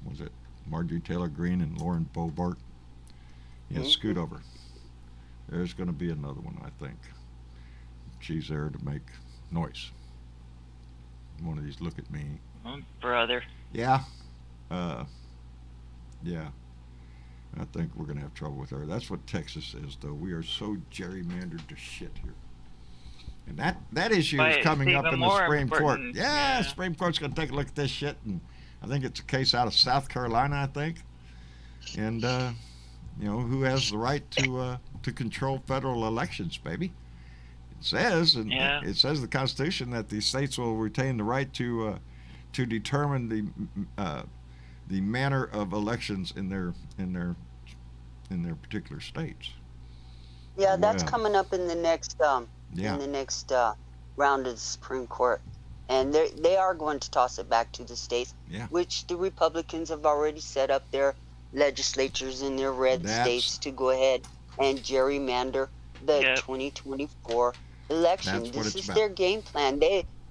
Speaker 2: was it Marjorie Taylor Greene and Lauren Boebert? Yeah, scoot over. There's going to be another one, I think. She's there to make noise. One of these look at me.
Speaker 5: Oh, brother.
Speaker 2: Yeah. Yeah. I think we're going to have trouble with her. That's what Texas is, though. We are so gerrymandered to shit here. And that issue is coming up in the Supreme Court. Yeah, Supreme Court's going to take a look at this shit, and I think it's a case out of South Carolina, I think. And, who has the right to control federal elections, baby? It says, it says in the Constitution that the states will retain the right to determine the manner of elections in their particular states.
Speaker 1: Yeah, that's coming up in the next round of the Supreme Court, and they are going to toss it back to the states, which the Republicans have already set up their legislatures in their red states to go ahead and gerrymander the 2024 election. This is their game plan.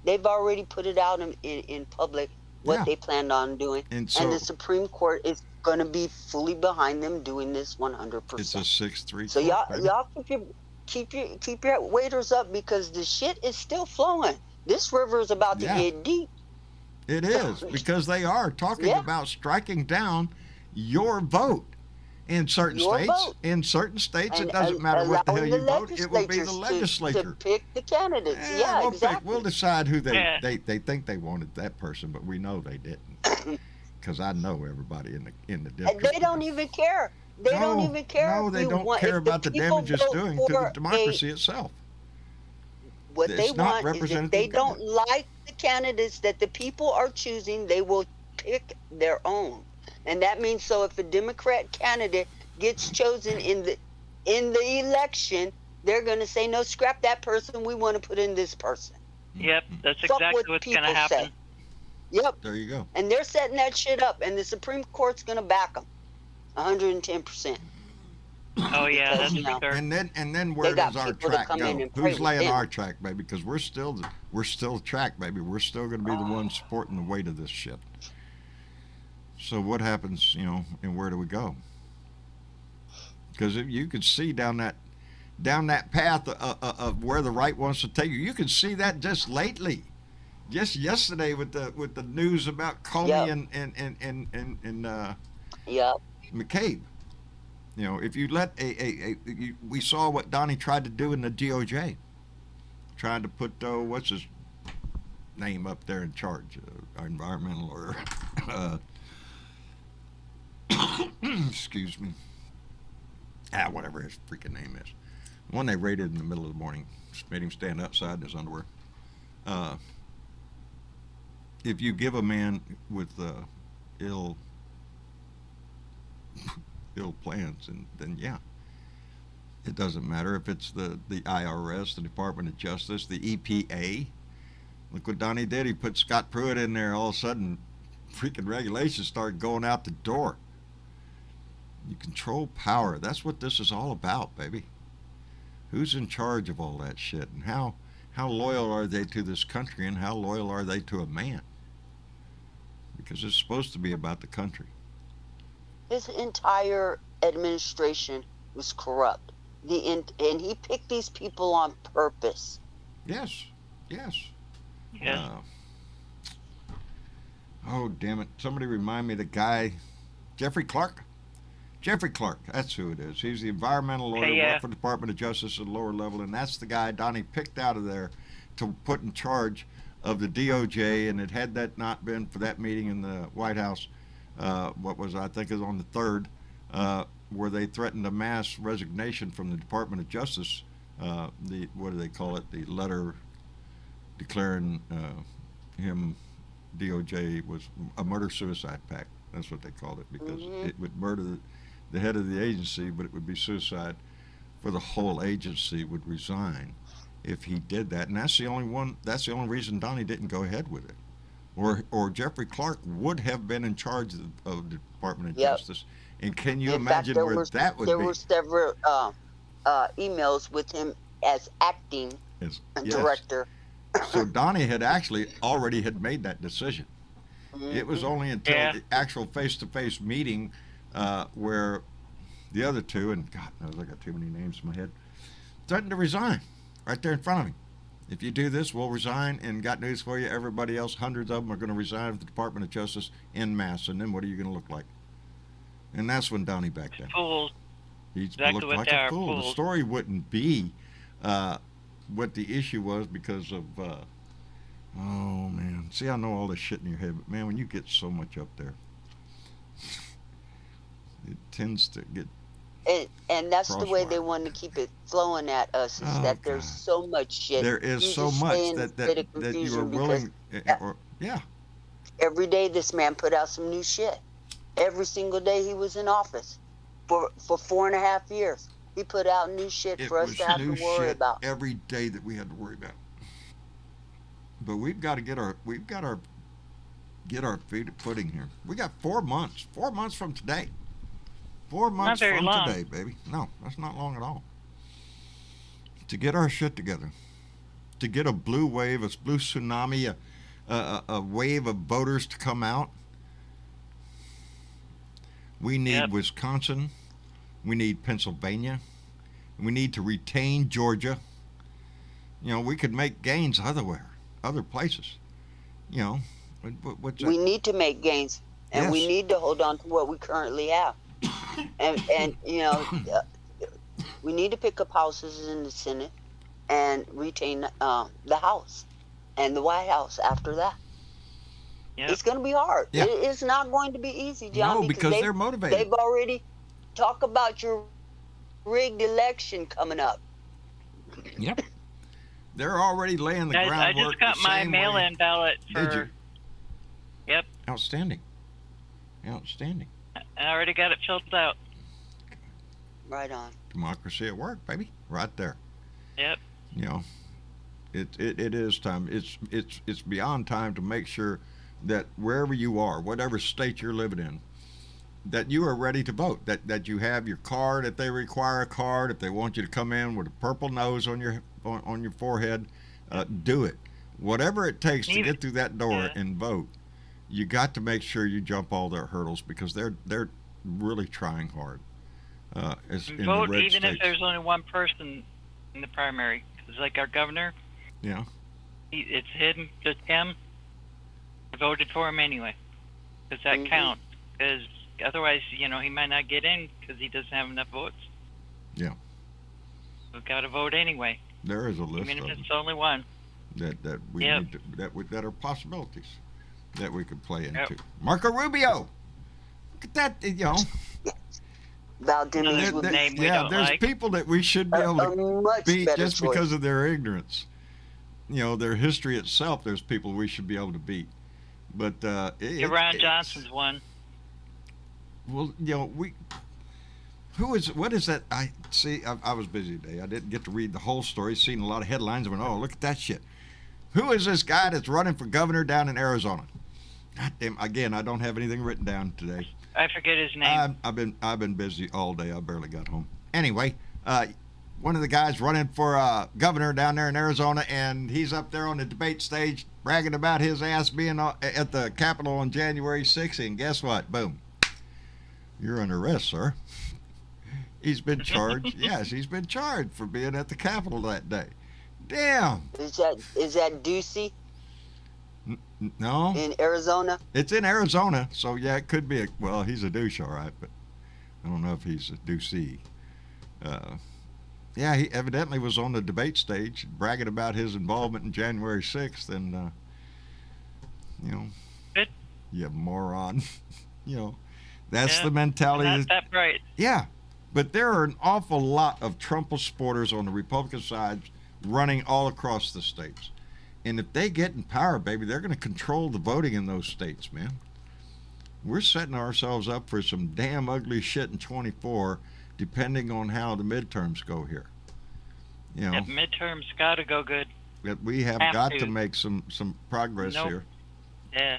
Speaker 1: They've already put it out in public what they planned on doing, and the Supreme Court is going to be fully behind them doing this 100%.
Speaker 2: It's a 6-3.
Speaker 1: So y'all keep your waders up, because the shit is still flowing. This river is about to get deep.
Speaker 2: It is, because they are talking about striking down your vote in certain states. In certain states, it doesn't matter what the hell you vote. It will be the legislature
Speaker 1: to pick the candidates.
Speaker 2: We'll decide who they think they wanted that person, but we know they didn't, because I know everybody in the district.
Speaker 1: And they don't even care. They don't even care.
Speaker 2: No, they don't care about the damage it's doing to the democracy itself.
Speaker 1: What they want is, if they don't like the candidates that the people are choosing, they will pick their own. And that means, so if a Democrat candidate gets chosen in the election, they're going to say, no, scrap that person. We want to put in this person.
Speaker 5: Yep, that's exactly what's going to happen.
Speaker 1: Say. Yep.
Speaker 2: There you go.
Speaker 1: And they're setting that shit up, and the Supreme Court's going to back them 110%.
Speaker 5: Oh yeah, that's for sure.
Speaker 2: And then where does our track go? Who's laying our track, baby? Because we're still track, baby. We're still going to be the ones supporting the weight of this shit. So what happens, and where do we go? Because if you could see down that path of where the right wants to take you, you can see that just lately, just yesterday with the news about Comey and McCabe. If you let we saw what Donnie tried to do in the DOJ, trying to put what's his name up there in charge, our environmental lawyer. Excuse me. Whatever his freaking name is. The one they raided in the middle of the morning, made him stand outside in his underwear. If you give a man with ill plans, and then it doesn't matter if it's the IRS, the Department of Justice, the EPA. Look what Donnie did. He put Scott Pruitt in there. All of a sudden, freaking regulations started going out the door. You control power. That's what this is all about, baby. Who's in charge of all that shit, and how loyal are they to this country, and how loyal are they to a man? Because it's supposed to be about the country.
Speaker 1: His entire administration was corrupt. And he picked these people on purpose.
Speaker 2: Yes. Oh, damn it. Somebody remind me of the guy, Jeffrey Clark? Jeffrey Clark, that's who it is. He's the environmental lawyer, worked for the Department of Justice at the lower level, and that's the guy Donnie picked out of there to put in charge of the DOJ, and had that not been for that meeting in the White House, what was it? I think it was on the 3rd, where they threatened a mass resignation from the Department of Justice. What do they call it? The letter declaring him, DOJ, was a murder-suicide pact. That's what they called it, because it would murder the head of the agency, but it would be suicide for the whole agency would resign if he did that. And that's the only reason Donnie didn't go ahead with it. Or Jeffrey Clark would have been in charge of the Department of Justice. And can you imagine
Speaker 1: fact,
Speaker 2: where that would be?
Speaker 1: There were several emails with him as acting
Speaker 2: Yes.
Speaker 1: director.
Speaker 2: So Donnie had actually already had made that decision. It was only until the actual face-to-face meeting where the other two, and God knows I got too many names in my head, threatened to resign right there in front of me. If you do this, we'll resign, and got news for you, everybody else, hundreds of them are going to resign from the Department of Justice en masse, and then what are you going to look like? And that's when Donnie backed down.
Speaker 5: Fools.
Speaker 2: He
Speaker 5: Exactly
Speaker 2: looked
Speaker 5: what
Speaker 2: like
Speaker 5: they
Speaker 2: a
Speaker 5: are,
Speaker 2: fool. The
Speaker 5: fools.
Speaker 2: story wouldn't be what the issue was because of, oh man. See, I know all this shit in your head, but man, when you get so much up there, it tends to get.
Speaker 1: And that's the way they
Speaker 2: Crosswire.
Speaker 1: want to keep it flowing at us, is
Speaker 2: Oh,
Speaker 1: that there's
Speaker 2: God.
Speaker 1: so much shit.
Speaker 2: There is
Speaker 1: You
Speaker 2: so
Speaker 1: just
Speaker 2: much
Speaker 1: stay in
Speaker 2: that
Speaker 1: a state of
Speaker 2: you are
Speaker 1: confusion
Speaker 2: willing.
Speaker 1: because
Speaker 2: Yeah.
Speaker 1: every day this man put out some new shit. Every single day he was in office for 4.5 years. He put out new shit
Speaker 2: It
Speaker 1: for us
Speaker 2: was
Speaker 1: to have
Speaker 2: new
Speaker 1: to worry
Speaker 2: shit
Speaker 1: about.
Speaker 2: every day that we had to worry about. But we've got to get our feet footing here. We got 4 months. 4 months from today. 4 months
Speaker 5: very
Speaker 2: from
Speaker 5: long.
Speaker 2: today, baby. No, that's not long at all. To get our shit together. To get a blue wave, a blue tsunami, a wave of voters to come out. We need Wisconsin. We need Pennsylvania. We need to retain Georgia. You know, we could make gains other places. You know, what's that?
Speaker 1: We need to make gains, and we
Speaker 2: Yes.
Speaker 1: need to hold on to what we currently have. And you know, we need to pick up houses in the Senate and retain the House and the White House after that.
Speaker 5: Yep.
Speaker 1: It's going to be hard.
Speaker 2: Yeah.
Speaker 1: It's not going to be easy, John.
Speaker 2: No, because they're motivated.
Speaker 1: They've already talked about your rigged election coming up.
Speaker 2: Yep. They're already laying the
Speaker 5: I
Speaker 2: groundwork.
Speaker 5: just got
Speaker 2: the
Speaker 5: my
Speaker 2: same
Speaker 5: mail-in
Speaker 2: way.
Speaker 5: ballot for.
Speaker 2: Did you?
Speaker 5: Yep.
Speaker 2: Outstanding. Outstanding.
Speaker 5: I already got it filled out.
Speaker 1: Right on.
Speaker 2: Democracy at work, baby. Right there.
Speaker 5: Yep.
Speaker 2: You know, it is time. It's beyond time to make sure that wherever you are, whatever state you're living in, that you are ready to vote. That you have your card if they require a card. If they want you to come in with a purple nose on your forehead, do it. Whatever it takes to get through that door and vote, you got to make sure you jump all their hurdles because they're really trying hard. As in
Speaker 5: Vote
Speaker 2: the red
Speaker 5: even
Speaker 2: states.
Speaker 5: if there's only one person in the primary. It's like our governor.
Speaker 2: Yeah.
Speaker 5: It's him, just him. I voted for him anyway, because that counts. Because otherwise, you know, he might not get in because he doesn't have enough votes.
Speaker 2: Yeah.
Speaker 5: We've got to vote anyway,
Speaker 2: There is a list
Speaker 5: even
Speaker 2: of
Speaker 5: if
Speaker 2: them
Speaker 5: it's only one.
Speaker 2: that we
Speaker 5: Yep.
Speaker 2: need to, that are possibilities that we could play into.
Speaker 5: Yep.
Speaker 2: Marco Rubio. Look at that, you know.
Speaker 1: Valdez would be
Speaker 5: name we don't
Speaker 2: there's
Speaker 5: like.
Speaker 2: people that we should be able
Speaker 1: a
Speaker 2: to
Speaker 1: much
Speaker 2: beat
Speaker 1: better
Speaker 2: just
Speaker 1: choice.
Speaker 2: because of their ignorance. You know, their history itself, there's people we should be able to beat. But
Speaker 5: Ron Johnson's one.
Speaker 2: Well, you know, what is that? I was busy today. I didn't get to read the whole story. Seen a lot of headlines. I went, oh, look at that shit. Who is this guy that's running for governor down in Arizona? God damn, again, I don't have anything written down today.
Speaker 5: I forget his name.
Speaker 2: I've been busy all day. I barely got home. Anyway, one of the guys running for governor down there in Arizona, and he's up there on the debate stage bragging about his ass being at the Capitol on January 6th. And guess what? Boom. You're under arrest, sir. He's been charged. Yes, he's been charged for being at the Capitol that day. Damn.
Speaker 1: Is that Ducey
Speaker 2: No.
Speaker 1: in Arizona?
Speaker 2: It's in Arizona, so yeah, it could be well, he's a douche, all right, but I don't know if he's a douchey. Yeah, he evidently was on the debate stage bragging about his involvement in January 6th, and, you know,
Speaker 5: Good.
Speaker 2: you moron. You know, that's
Speaker 5: Yeah,
Speaker 2: the mentality.
Speaker 5: Not that bright.
Speaker 2: Yeah, but there are an awful lot of Trump supporters on the Republican side running all across the states. And if they get in power, baby, they're going to control the voting in those states, man. We're setting ourselves up for some damn ugly shit in 24, depending on how the midterms go here. You know,
Speaker 5: Yep, midterms gotta go good.
Speaker 2: that we have
Speaker 5: Have
Speaker 2: got
Speaker 5: to.
Speaker 2: to make some progress
Speaker 5: Nope.
Speaker 2: here,
Speaker 5: Yeah.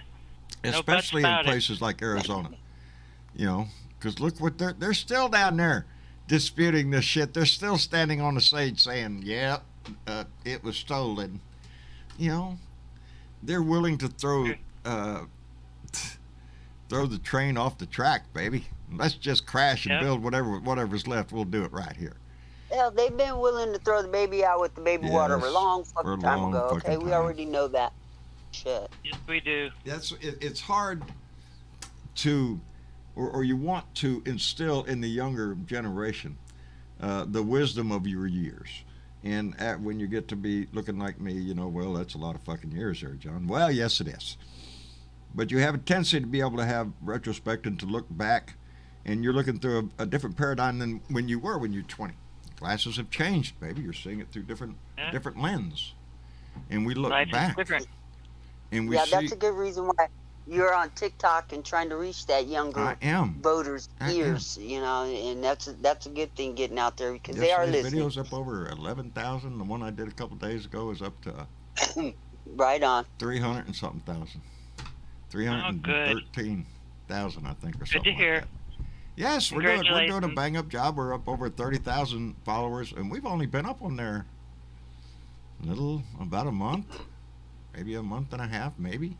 Speaker 5: No buts
Speaker 2: especially in
Speaker 5: about it.
Speaker 2: places like Arizona. You know, because look what they're still down there disputing this shit. They're still standing on the stage saying, "Yeah, it was stolen." You know, they're willing to throw the train off the track, baby. Let's just crash and
Speaker 5: Yep.
Speaker 2: build whatever's left. We'll do it right here.
Speaker 1: Hell, they've been willing to throw the baby out with the baby water for a
Speaker 2: Yes,
Speaker 1: long
Speaker 2: for a
Speaker 1: fucking time
Speaker 2: long
Speaker 1: ago. Okay,
Speaker 2: fucking
Speaker 1: we
Speaker 2: time.
Speaker 1: already know that. Shit.
Speaker 5: Yes, we do.
Speaker 2: It's hard to, or you want to instill in the younger generation the wisdom of your years. And when you get to be looking like me, you know, well, that's a lot of fucking years there, John. Well, yes, it is. But you have a tendency to be able to have retrospect and to look back, and you're looking through a different paradigm than when you were when you're 20. Glasses have changed, baby. You're seeing it through
Speaker 5: Yeah.
Speaker 2: different lens, and we look
Speaker 5: Life is
Speaker 2: back,
Speaker 5: different.
Speaker 2: and we
Speaker 1: Yeah,
Speaker 2: see.
Speaker 1: that's a good reason why you're on TikTok and trying to reach that younger
Speaker 2: I am.
Speaker 1: voters'
Speaker 2: I am.
Speaker 1: ears, you know, and that's a good thing getting out there because they are
Speaker 2: Yesterday's
Speaker 1: listening.
Speaker 2: video's up over 11,000. The one I did a couple days ago is up to
Speaker 1: Right on.
Speaker 2: 300 and something thousand.
Speaker 5: Oh, good.
Speaker 2: 313,000, I think, or
Speaker 5: Good
Speaker 2: something
Speaker 5: to
Speaker 2: like
Speaker 5: hear.
Speaker 2: that. Yes, we're doing a
Speaker 5: Congratulations.
Speaker 2: bang up job. We're up over 30,000 followers, and we've only been up on there about a month, maybe a month and a half, maybe.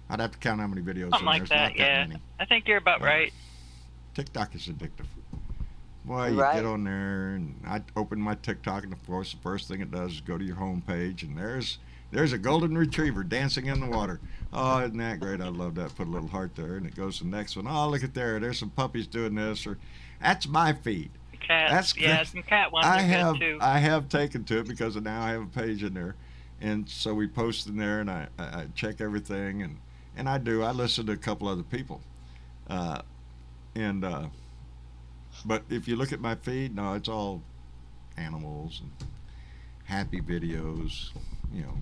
Speaker 2: I'd have to count how many videos.
Speaker 5: Something like
Speaker 2: There's
Speaker 5: that,
Speaker 2: not
Speaker 5: yeah.
Speaker 2: that many.
Speaker 5: I think you're about
Speaker 2: Yeah.
Speaker 5: right.
Speaker 2: TikTok is addictive. Boy, you
Speaker 1: Right.
Speaker 2: get on there, and I open my TikTok, and of course, the first thing it does is go to your home page, and there's a golden retriever dancing in the water. Oh, isn't that great? I love that. Put a little heart there, and it goes to the next one. Oh, look at there. There's some puppies doing this, or that's my feed.
Speaker 5: Cats.
Speaker 2: That's
Speaker 5: Yeah,
Speaker 2: good.
Speaker 5: some cat ones
Speaker 2: I
Speaker 5: are
Speaker 2: have
Speaker 5: good too.
Speaker 2: I have taken to it because now I have a page in there, and so we post in there, and I check everything, and I listen to a couple other people, and but if you look at my feed, no, it's all animals and happy videos. You know,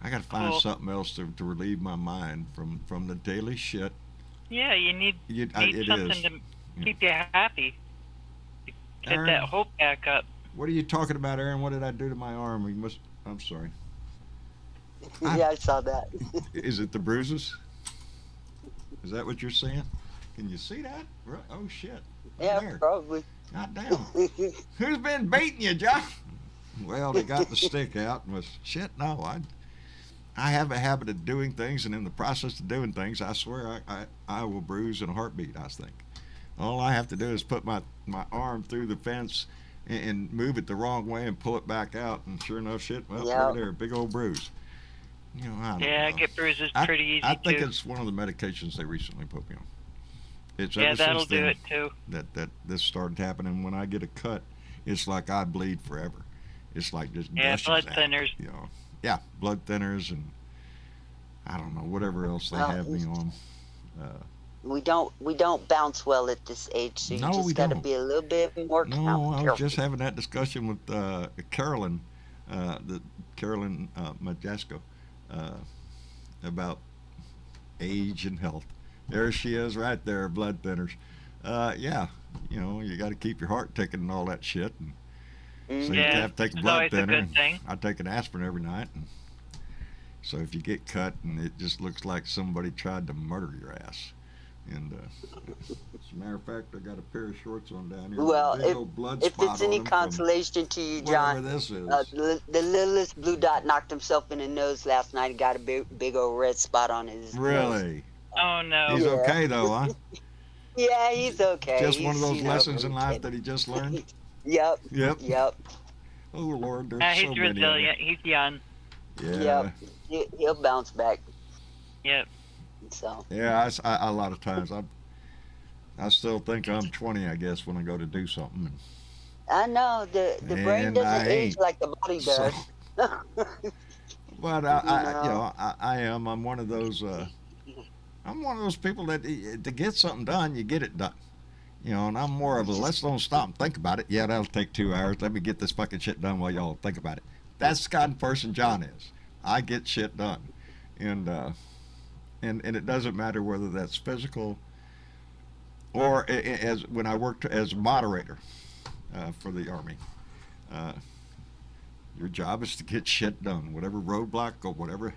Speaker 2: I got to find
Speaker 5: Cool.
Speaker 2: something else to relieve my mind from the daily shit.
Speaker 5: Yeah, you need
Speaker 2: It
Speaker 5: something
Speaker 2: is.
Speaker 5: to keep you happy. Get
Speaker 2: Aaron,
Speaker 5: that hope back up.
Speaker 2: what are you talking about, Aaron? What did I do to my arm? I'm sorry. I-
Speaker 1: Yeah, I saw that.
Speaker 2: Is it the bruises? Is that what you're saying? Can you see that? Oh shit! Right
Speaker 1: Yeah,
Speaker 2: there.
Speaker 1: probably.
Speaker 2: God damn. Who's been beating you, John? Well, they got the stick out and was shit. No, I have a habit of doing things, and in the process of doing things, I swear I will bruise in a heartbeat. I think all I have to do is put my arm through the fence and move it the wrong way and pull it back out, and sure enough, shit. Well,
Speaker 1: Yep.
Speaker 2: right there, big old bruise. You know, I don't
Speaker 5: Yeah,
Speaker 2: know.
Speaker 5: get bruises
Speaker 2: I-
Speaker 5: pretty easy
Speaker 2: I think
Speaker 5: too.
Speaker 2: it's one of the medications they recently put me on. It's
Speaker 5: Yeah,
Speaker 2: ever
Speaker 5: that'll
Speaker 2: since
Speaker 5: do
Speaker 2: then
Speaker 5: it too.
Speaker 2: that this started happening. When I get a cut, it's like I bleed forever. It's like just
Speaker 5: Yeah,
Speaker 2: gushes
Speaker 5: blood
Speaker 2: out,
Speaker 5: thinners.
Speaker 2: You know, yeah, blood thinners and I don't know whatever else they
Speaker 1: Well,
Speaker 2: have me on.
Speaker 1: We don't bounce well at this age, so you
Speaker 2: No, we
Speaker 1: just got to
Speaker 2: don't.
Speaker 1: be a little bit more
Speaker 2: No, I was just
Speaker 1: careful.
Speaker 2: having that discussion with Carolyn, Carolyn Majesco, about age and health. There she is, right there, blood thinners. Yeah, you know, you got to keep your heart ticking and all that shit. And so you
Speaker 5: Yeah,
Speaker 2: have to take a
Speaker 5: it's
Speaker 2: blood
Speaker 5: always a
Speaker 2: thinner.
Speaker 5: good
Speaker 2: And
Speaker 5: thing.
Speaker 2: I take an aspirin every night. And so if you get cut and it just looks like somebody tried to murder your ass. And as a matter of fact, I got a pair of shorts on down here. with a
Speaker 1: Well,
Speaker 2: big old blood
Speaker 1: If
Speaker 2: spot
Speaker 1: it's
Speaker 2: on
Speaker 1: any
Speaker 2: them from
Speaker 1: consolation to you,
Speaker 2: whatever
Speaker 1: John,
Speaker 2: this is.
Speaker 1: the littlest blue dot knocked himself in the nose last night and got a big old red spot on his nose.
Speaker 2: Really?
Speaker 5: Oh no.
Speaker 2: He's
Speaker 1: Yeah.
Speaker 2: okay though, huh?
Speaker 1: Yeah, he's okay.
Speaker 2: Just one of
Speaker 1: He's,
Speaker 2: those
Speaker 1: you know,
Speaker 2: lessons in life
Speaker 1: kid.
Speaker 2: that he just learned.
Speaker 1: Yep,
Speaker 2: Yep.
Speaker 1: yep,
Speaker 2: Oh Lord, there's
Speaker 5: He's
Speaker 2: so many. Of them.
Speaker 5: resilient. He's young.
Speaker 2: Yeah.
Speaker 1: yep. He'll bounce back.
Speaker 5: Yep.
Speaker 1: So
Speaker 2: Yeah. A lot of times I still think I'm 20. I guess when I go to do something. And
Speaker 1: I know the brain
Speaker 2: And
Speaker 1: doesn't
Speaker 2: I
Speaker 1: age
Speaker 2: ain't.
Speaker 1: like the body
Speaker 2: So-
Speaker 1: does.
Speaker 2: But
Speaker 1: You know.
Speaker 2: I am. I'm one of those. I'm one of those people that to get something done, you get it done. You know, and I'm more of a let's don't stop and think about it. Yeah, that'll take 2 hours. Let me get this fucking shit done while y'all think about it. That's the kind of person John is. I get shit done, and it doesn't matter whether that's physical or as when I worked as a moderator for the Army. Uh, your job is to get shit done. Whatever roadblock or whatever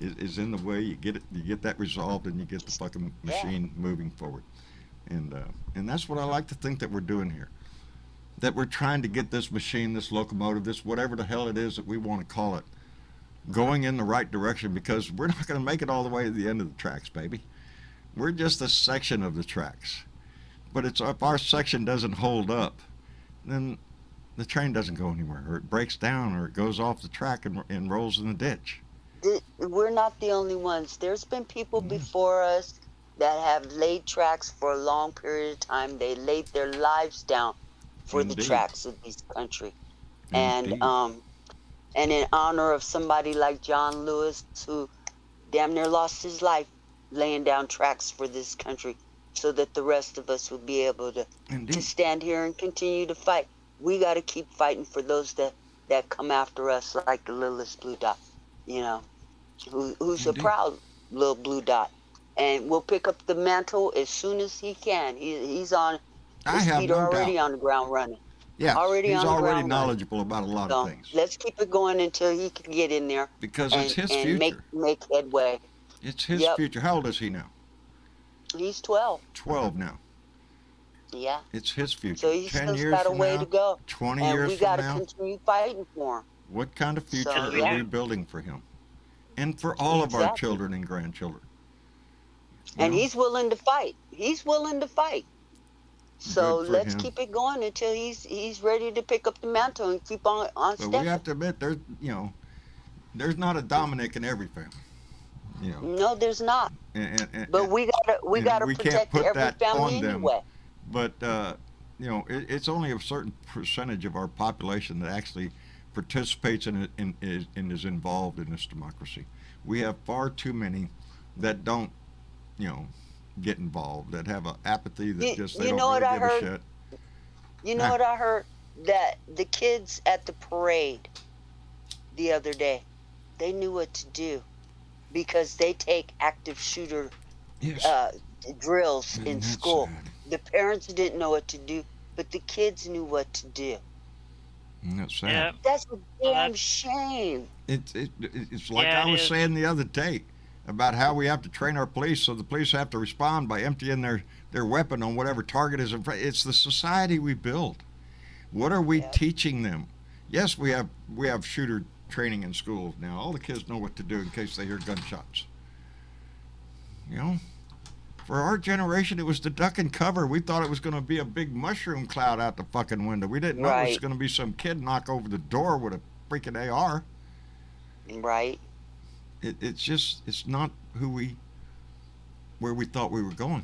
Speaker 2: is in the way, you get it. You get that resolved, and you get the fucking machine moving forward. And that's what I like to think that we're doing here. That we're trying to get this machine, this locomotive, this whatever the hell it is that we want to call it, going in the right direction, because we're not going to make it all the way to the end of the tracks, baby. We're just a section of the tracks. But if our section doesn't hold up, then the train doesn't go anywhere, or it breaks down, or it goes off the track and rolls in the ditch.
Speaker 1: We're not the only ones. There's been people before us that have laid tracks for a long period of time. They laid their lives down for
Speaker 2: Indeed.
Speaker 1: the tracks of this country.
Speaker 2: Indeed.
Speaker 1: And in honor of somebody like John Lewis, who damn near lost his life laying down tracks for this country, so that the rest of us would be able to
Speaker 2: Indeed.
Speaker 1: stand here and continue to fight. We got to keep fighting for those that come after us, like the littlest blue dot, you know, who's
Speaker 2: Indeed.
Speaker 1: a proud little blue dot. And we'll pick up the mantle as soon as he can. He's on,
Speaker 2: I
Speaker 1: his
Speaker 2: have
Speaker 1: feet
Speaker 2: no
Speaker 1: are already
Speaker 2: doubt.
Speaker 1: on the ground running.
Speaker 2: Yeah,
Speaker 1: already
Speaker 2: he's
Speaker 1: on the
Speaker 2: already
Speaker 1: ground
Speaker 2: knowledgeable about a lot
Speaker 1: So
Speaker 2: of things.
Speaker 1: let's keep it going until he can get in there
Speaker 2: Because
Speaker 1: and,
Speaker 2: it's his
Speaker 1: and
Speaker 2: future.
Speaker 1: make headway.
Speaker 2: It's his
Speaker 1: Yep.
Speaker 2: future. How old is he now?
Speaker 1: He's 12.
Speaker 2: 12 now.
Speaker 1: Yeah.
Speaker 2: It's his future.
Speaker 1: So he's
Speaker 2: 10
Speaker 1: still
Speaker 2: years
Speaker 1: got a
Speaker 2: from
Speaker 1: way
Speaker 2: now,
Speaker 1: to go.
Speaker 2: 20
Speaker 1: And
Speaker 2: years
Speaker 1: we
Speaker 2: from
Speaker 1: got to
Speaker 2: now,
Speaker 1: continue fighting for him.
Speaker 2: what kind of future
Speaker 1: So,
Speaker 2: are
Speaker 1: yeah.
Speaker 2: we building for him? And for all of our
Speaker 1: Exactly.
Speaker 2: children and grandchildren. You
Speaker 1: And
Speaker 2: know?
Speaker 1: he's willing to fight. He's willing to fight. So
Speaker 2: Good for
Speaker 1: let's
Speaker 2: him.
Speaker 1: keep it going until he's ready to pick up the mantle and keep on
Speaker 2: But
Speaker 1: stepping.
Speaker 2: we have to admit, there's not a Dominic in every family. You know,
Speaker 1: No, there's not.
Speaker 2: and
Speaker 1: But we gotta
Speaker 2: and
Speaker 1: gotta
Speaker 2: we can't
Speaker 1: protect
Speaker 2: put
Speaker 1: every
Speaker 2: that
Speaker 1: family
Speaker 2: on them.
Speaker 1: anyway.
Speaker 2: But it's only a certain percentage of our population that actually participates in it and is involved in this democracy. We have far too many that don't, get involved, that have an apathy, that
Speaker 1: You
Speaker 2: they
Speaker 1: know
Speaker 2: don't
Speaker 1: what
Speaker 2: really
Speaker 1: I
Speaker 2: give a
Speaker 1: heard?
Speaker 2: shit.
Speaker 1: You know what I heard? That the kids at the parade the other day, they knew what to do because they take active shooter
Speaker 2: Yes.
Speaker 1: drills
Speaker 2: And
Speaker 1: in
Speaker 2: that's
Speaker 1: school.
Speaker 2: sad.
Speaker 1: The parents didn't know what to do, but the kids knew what to do.
Speaker 2: And that's sad.
Speaker 5: Yeah.
Speaker 1: That's a
Speaker 5: Well,
Speaker 1: damn
Speaker 5: that's-
Speaker 1: shame.
Speaker 2: It's like
Speaker 5: Yeah,
Speaker 2: I
Speaker 5: it
Speaker 2: was
Speaker 5: is.
Speaker 2: saying the other day about how we have to train our police so the police have to respond by emptying their weapon on whatever target is in front. It's the society we build. What are we
Speaker 1: Yep.
Speaker 2: teaching them? Yes, we have shooter training in schools now. All the kids know what to do in case they hear gunshots. For our generation, it was to duck and cover. We thought it was going to be a big mushroom cloud out the fucking window. We didn't know it was
Speaker 1: Right.
Speaker 2: going to be some kid knock over the door with a freaking AR.
Speaker 1: Right?
Speaker 2: It's not where we thought we were going.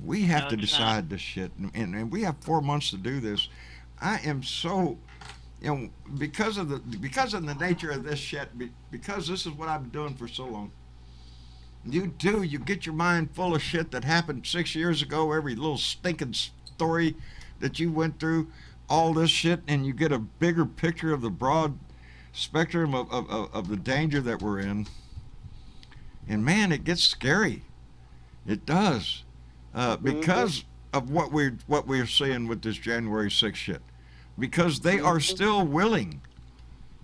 Speaker 2: We have
Speaker 5: No,
Speaker 2: to
Speaker 5: it's
Speaker 2: decide this shit, and we have 4 months to do this. I am so, because of the nature of this shit, because this is what I've been doing for so long. You get your mind full of shit that happened 6 years ago, every little stinking story that you went through, all this shit, and you get a bigger picture of the broad spectrum of the danger that we're in. And man, it gets scary. It does. Because of what we're seeing with this January 6th shit. Because they are still willing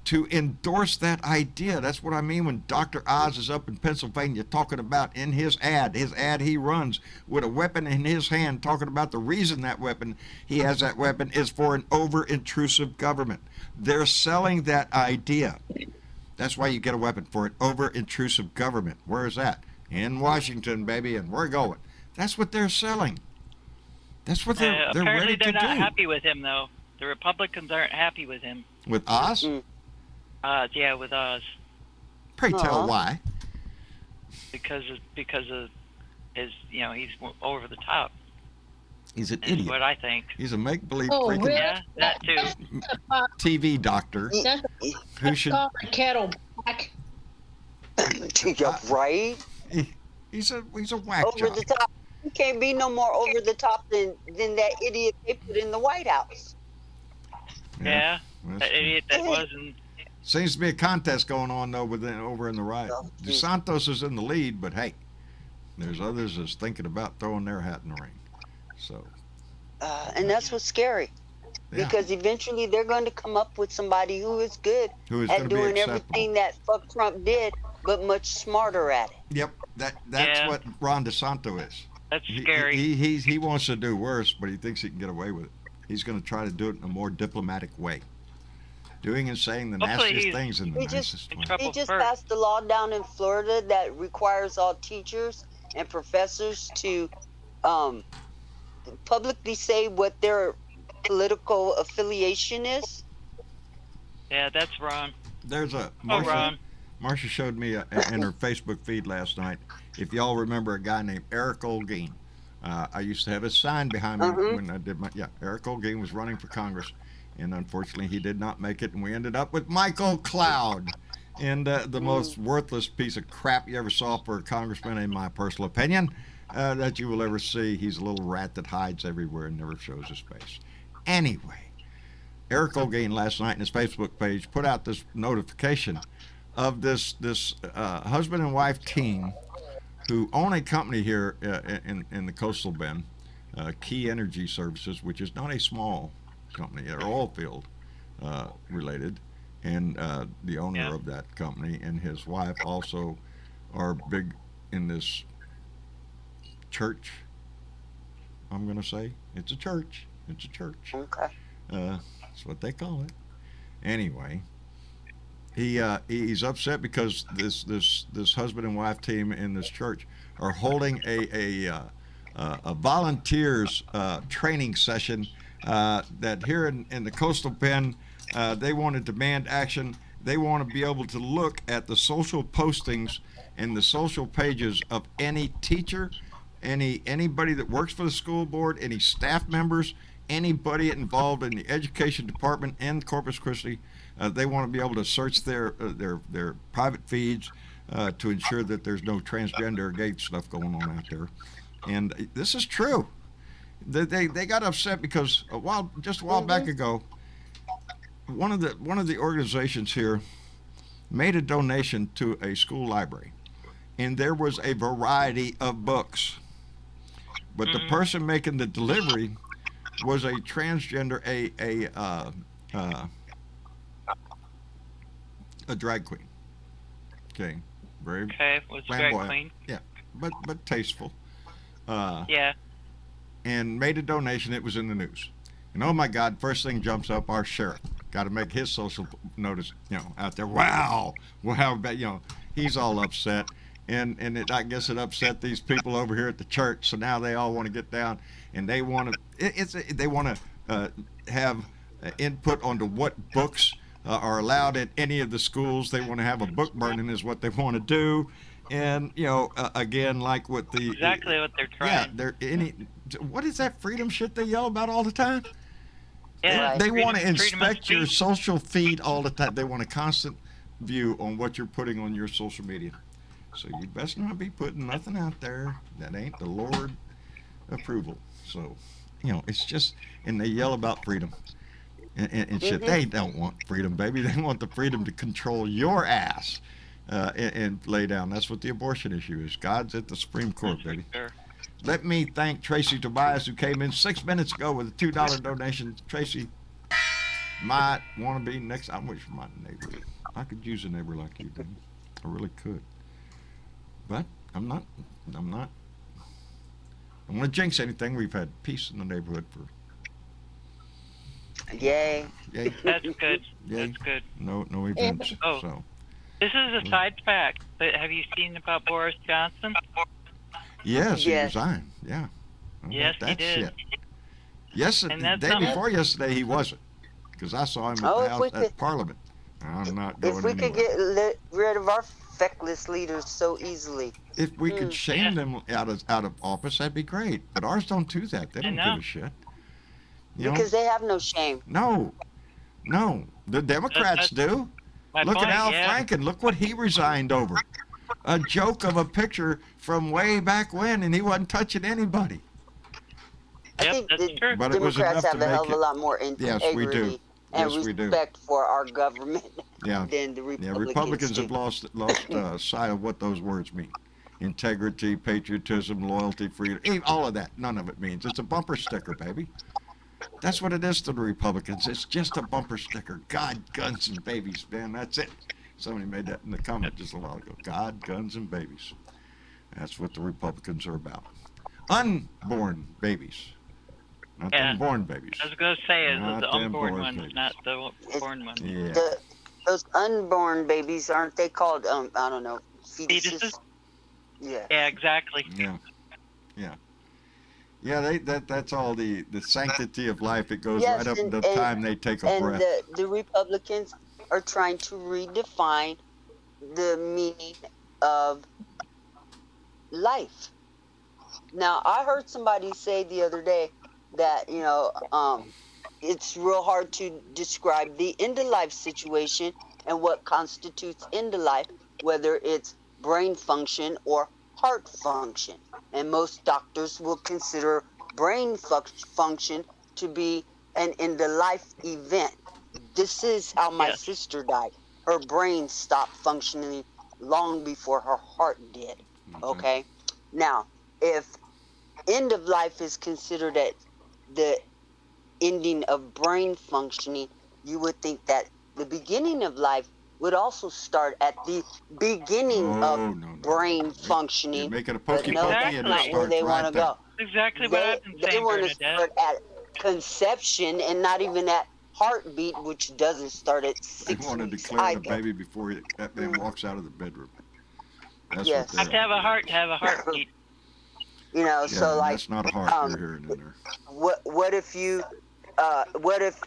Speaker 2: to endorse that idea. That's what I mean when Dr. Oz is up in Pennsylvania talking about in his ad he runs with a weapon in his hand, talking about the reason he has that weapon is for an over-intrusive government. They're selling that idea. That's why you get a weapon, for an over-intrusive government. Where is that? In Washington, baby, and we're going. That's what they're selling. That's what they're
Speaker 5: apparently
Speaker 2: ready to
Speaker 5: they're not
Speaker 2: do.
Speaker 5: happy with him, though. The Republicans aren't happy with him.
Speaker 2: With Oz?
Speaker 5: Yeah, with Oz,
Speaker 2: Pray tell
Speaker 1: Aw.
Speaker 2: why.
Speaker 5: because of his, he's over the top.
Speaker 2: He's an
Speaker 5: Is
Speaker 2: idiot.
Speaker 5: what I think.
Speaker 2: He's a make-believe
Speaker 4: Oh,
Speaker 2: freaking
Speaker 4: really?
Speaker 5: Yeah, that too.
Speaker 2: TV doctor
Speaker 4: That's
Speaker 2: who should
Speaker 4: a kettle black.
Speaker 1: Yeah, right?
Speaker 2: He's a whack
Speaker 1: Over
Speaker 2: job.
Speaker 1: the top. He can't be no more over the top than that idiot they put in the White House.
Speaker 5: Yeah.
Speaker 2: That's
Speaker 5: That
Speaker 2: true.
Speaker 5: idiot that wasn't.
Speaker 2: Seems to be a contest going on though over in the right.
Speaker 1: Oh,
Speaker 2: DeSantos is in the lead, but hey, there's others that's thinking about throwing their hat in the ring. So
Speaker 1: And that's what's scary.
Speaker 2: yeah,
Speaker 1: Because eventually they're going to come up with somebody who is good
Speaker 2: who is going
Speaker 1: at
Speaker 2: to be
Speaker 1: doing
Speaker 2: acceptable?
Speaker 1: everything that fuck Trump did, but much smarter at it.
Speaker 2: Yep, that's
Speaker 5: Yeah.
Speaker 2: what Ron DeSanto is.
Speaker 5: That's scary.
Speaker 2: He wants to do worse, but he thinks he can get away with it. He's going to try to do it in a more diplomatic way, doing and saying the
Speaker 5: Hopefully
Speaker 2: nastiest
Speaker 5: he's
Speaker 2: things in the
Speaker 1: He just-
Speaker 2: nicest
Speaker 5: in
Speaker 2: way.
Speaker 5: trouble
Speaker 1: He just
Speaker 5: first.
Speaker 1: passed a law down in Florida that requires all teachers and professors to publicly say what their political affiliation is.
Speaker 5: Yeah, that's wrong.
Speaker 2: There's a
Speaker 5: Oh, Ron.
Speaker 2: Marcia showed me in her Facebook feed last night. If y'all remember a guy named Eric Olguin, I used to have a sign behind me
Speaker 1: Mhm.
Speaker 2: when I did my Eric Olguin was running for Congress, and unfortunately he did not make it, and we ended up with Michael Cloud, and the most worthless piece of crap you ever saw for a congressman, in my personal opinion, that you will ever see. He's a little rat that hides everywhere and never shows his face. Anyway, Eric Olguin last night in his Facebook page put out this notification of this husband and wife team who own a company here in the coastal bend, Key Energy Services, which is not a small company. They're oil field related, and the owner
Speaker 5: Yeah.
Speaker 2: of that company and his wife also are big in this church. I'm gonna say it's a church. It's a church.
Speaker 1: Okay.
Speaker 2: That's what they call it. Anyway, he's upset because this husband and wife team in this church are holding a volunteers training session that here in the coastal bend they want to demand action. They want to be able to look at the social postings and the social pages of any teacher, anybody that works for the school board, any staff members, anybody involved in the education department and Corpus Christi. They want to be able to search their private feeds to ensure that there's no transgender or gay stuff going on out there. And this is true. They got upset because just a while back ago, one of the organizations here made a donation to a school library, and there was a variety of books, but the person making the delivery was a transgender, a drag queen. Okay, very
Speaker 5: Okay, was drag
Speaker 2: flamboyant,
Speaker 5: queen.
Speaker 2: but tasteful.
Speaker 5: Yeah.
Speaker 2: And made a donation. It was in the news, and oh my God, first thing jumps up, our sheriff got to make his social notice, out there. Wow, he's all upset, and I guess it upset these people over here at the church. So now they all want to get down, and they want to have input onto what books are allowed at any of the schools. They want to have a book burning is what they want to do, and again, like with the
Speaker 5: Exactly what they're trying.
Speaker 2: what is that freedom shit they yell about all the time?
Speaker 5: Yeah,
Speaker 2: They want to
Speaker 5: freedom of
Speaker 2: inspect your
Speaker 5: speech.
Speaker 2: social feed all the time. They want a constant view on what you're putting on your social media. So you best not be putting nothing out there that ain't the Lord approval. So, it's just, and they yell about freedom and shit. They don't want freedom, baby. They want the freedom to control your ass and lay down. That's what the abortion issue is. God's at the Supreme Court, baby.
Speaker 5: Sure.
Speaker 2: Let me thank Tracy Tobias, who came in 6 minutes ago with a $2 donation. Tracy might want to be next. I wish my neighbor. I could use a neighbor like you, dude. I really could. But I'm not. I don't want to jinx anything. We've had peace in the neighborhood for
Speaker 1: Yay.
Speaker 2: yay,
Speaker 5: That's good.
Speaker 2: yay.
Speaker 5: That's good.
Speaker 2: No events.
Speaker 5: Oh.
Speaker 2: So
Speaker 5: This is a side fact. But have you seen about Boris Johnson?
Speaker 2: yes, he
Speaker 1: Yes.
Speaker 2: resigned. Yeah. How
Speaker 5: Yes,
Speaker 2: about
Speaker 5: he
Speaker 2: that
Speaker 5: did.
Speaker 2: shit? Yes, the
Speaker 5: And that's
Speaker 2: day
Speaker 5: something-
Speaker 2: before yesterday he wasn't, because I saw him at
Speaker 1: Oh,
Speaker 2: the
Speaker 1: if
Speaker 2: house
Speaker 1: we
Speaker 2: at
Speaker 1: could-
Speaker 2: Parliament. I'm not going
Speaker 1: If we
Speaker 2: anywhere.
Speaker 1: could get rid of our feckless leaders so easily.
Speaker 2: If we could shame
Speaker 5: Yeah.
Speaker 2: them out of office, that'd be great. But ours don't do that. They don't
Speaker 5: know.
Speaker 2: give a shit. You know?
Speaker 1: Because they have no shame.
Speaker 2: No. The Democrats
Speaker 5: That's
Speaker 2: do.
Speaker 5: My
Speaker 2: Look
Speaker 5: point,
Speaker 2: at Al
Speaker 5: yeah.
Speaker 2: Franken. Look what he resigned over. a joke of a picture from way back when, and he wasn't touching anybody.
Speaker 1: I
Speaker 5: Yep,
Speaker 1: think
Speaker 5: that's
Speaker 1: the
Speaker 5: true.
Speaker 2: But it was
Speaker 1: Democrats
Speaker 2: enough
Speaker 1: have
Speaker 2: to
Speaker 1: a hell
Speaker 2: make
Speaker 1: of a
Speaker 2: it.
Speaker 1: lot more
Speaker 2: Yes, we do.
Speaker 1: integrity and
Speaker 2: Yes, we do.
Speaker 1: respect for our government
Speaker 2: Yeah.
Speaker 1: than the
Speaker 2: Yeah,
Speaker 1: Republicans.
Speaker 2: Republicans
Speaker 1: do.
Speaker 2: have lost sight of what those words mean. Integrity, patriotism, loyalty, freedom, all of that. None of it means. It's a bumper sticker, baby. That's what it is to the Republicans. It's just a bumper sticker. God, guns, and babies, man. That's it. Somebody made that in the comment just a while ago. God, guns, and babies. That's what the Republicans are about. Unborn babies. Not
Speaker 5: Yeah.
Speaker 2: them born babies.
Speaker 5: I was gonna say is
Speaker 2: Not
Speaker 5: the
Speaker 2: them
Speaker 5: unborn
Speaker 2: born
Speaker 5: ones,
Speaker 2: babies.
Speaker 5: not the born ones.
Speaker 2: Yeah.
Speaker 1: Those unborn babies, aren't they called, I don't know, fetuses?
Speaker 5: Fetuses?
Speaker 1: Yeah.
Speaker 5: Yeah, exactly.
Speaker 2: Yeah. Yeah, that's all the sanctity of life. It goes
Speaker 1: Yes,
Speaker 2: right up to
Speaker 1: and-
Speaker 2: the
Speaker 1: and-
Speaker 2: time they take a
Speaker 1: And
Speaker 2: breath.
Speaker 1: the Republicans are trying to redefine the meaning of life. Now, I heard somebody say the other day that, it's real hard to describe the end of life situation and what constitutes end of life, whether it's brain function or heart function. And most doctors will consider brain function to be an end of life event. This is how my
Speaker 5: Yes.
Speaker 1: sister died. Her brain stopped functioning long before her heart did. Okay? Now, if end of life is considered at the ending of brain functioning, you would think that the beginning of life would also start at the beginning of brain
Speaker 2: You
Speaker 1: functioning.
Speaker 2: make it a
Speaker 1: But
Speaker 2: pokey
Speaker 1: no,
Speaker 2: pokey
Speaker 1: that's
Speaker 2: and it
Speaker 1: not where
Speaker 2: starts
Speaker 1: they
Speaker 2: right
Speaker 1: want to
Speaker 2: there.
Speaker 1: go.
Speaker 5: That's exactly what I've been
Speaker 1: They
Speaker 5: saying,
Speaker 1: want to
Speaker 5: Bernadette.
Speaker 1: start at conception and not even at heartbeat, which doesn't start at
Speaker 2: They
Speaker 1: 6
Speaker 2: want to
Speaker 1: weeks
Speaker 2: declare the
Speaker 1: either.
Speaker 2: baby before that man walks out of the bedroom. That's
Speaker 1: Yes.
Speaker 2: what
Speaker 5: Have to have a heart to have a heartbeat.
Speaker 2: Yeah,
Speaker 1: So like,
Speaker 2: that's not a heart you're hearing in there.
Speaker 1: what if you, what if,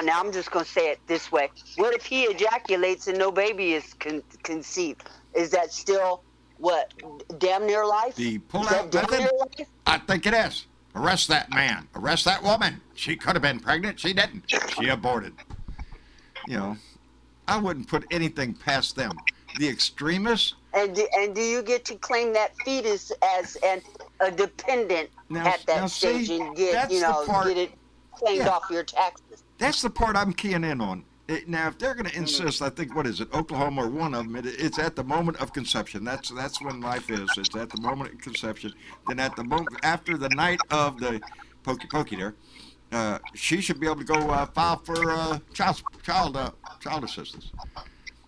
Speaker 1: now I'm just going to say it this way. What if he ejaculates and no baby is conceived? Is that still, what, damn near life?
Speaker 2: The
Speaker 1: Is
Speaker 2: pull-out
Speaker 1: that damn
Speaker 2: method?
Speaker 1: near life?
Speaker 2: I think it is. Arrest that man. Arrest that woman. She could have been pregnant. She didn't. She aborted. I wouldn't put anything past them. The extremists.
Speaker 1: And do you get to claim that fetus as a dependent at that stage
Speaker 2: see,
Speaker 1: and get,
Speaker 2: that's the part,
Speaker 1: get it claimed
Speaker 2: Yeah.
Speaker 1: off your taxes?
Speaker 2: That's the part I'm keying in on. Now, if they're going to insist, I think, what is it, Oklahoma or one of them, it's at the moment of conception. That's when life is. It's at the moment of conception. Then at the moment, after the night of the pokey there, she should be able to go file for child assistance.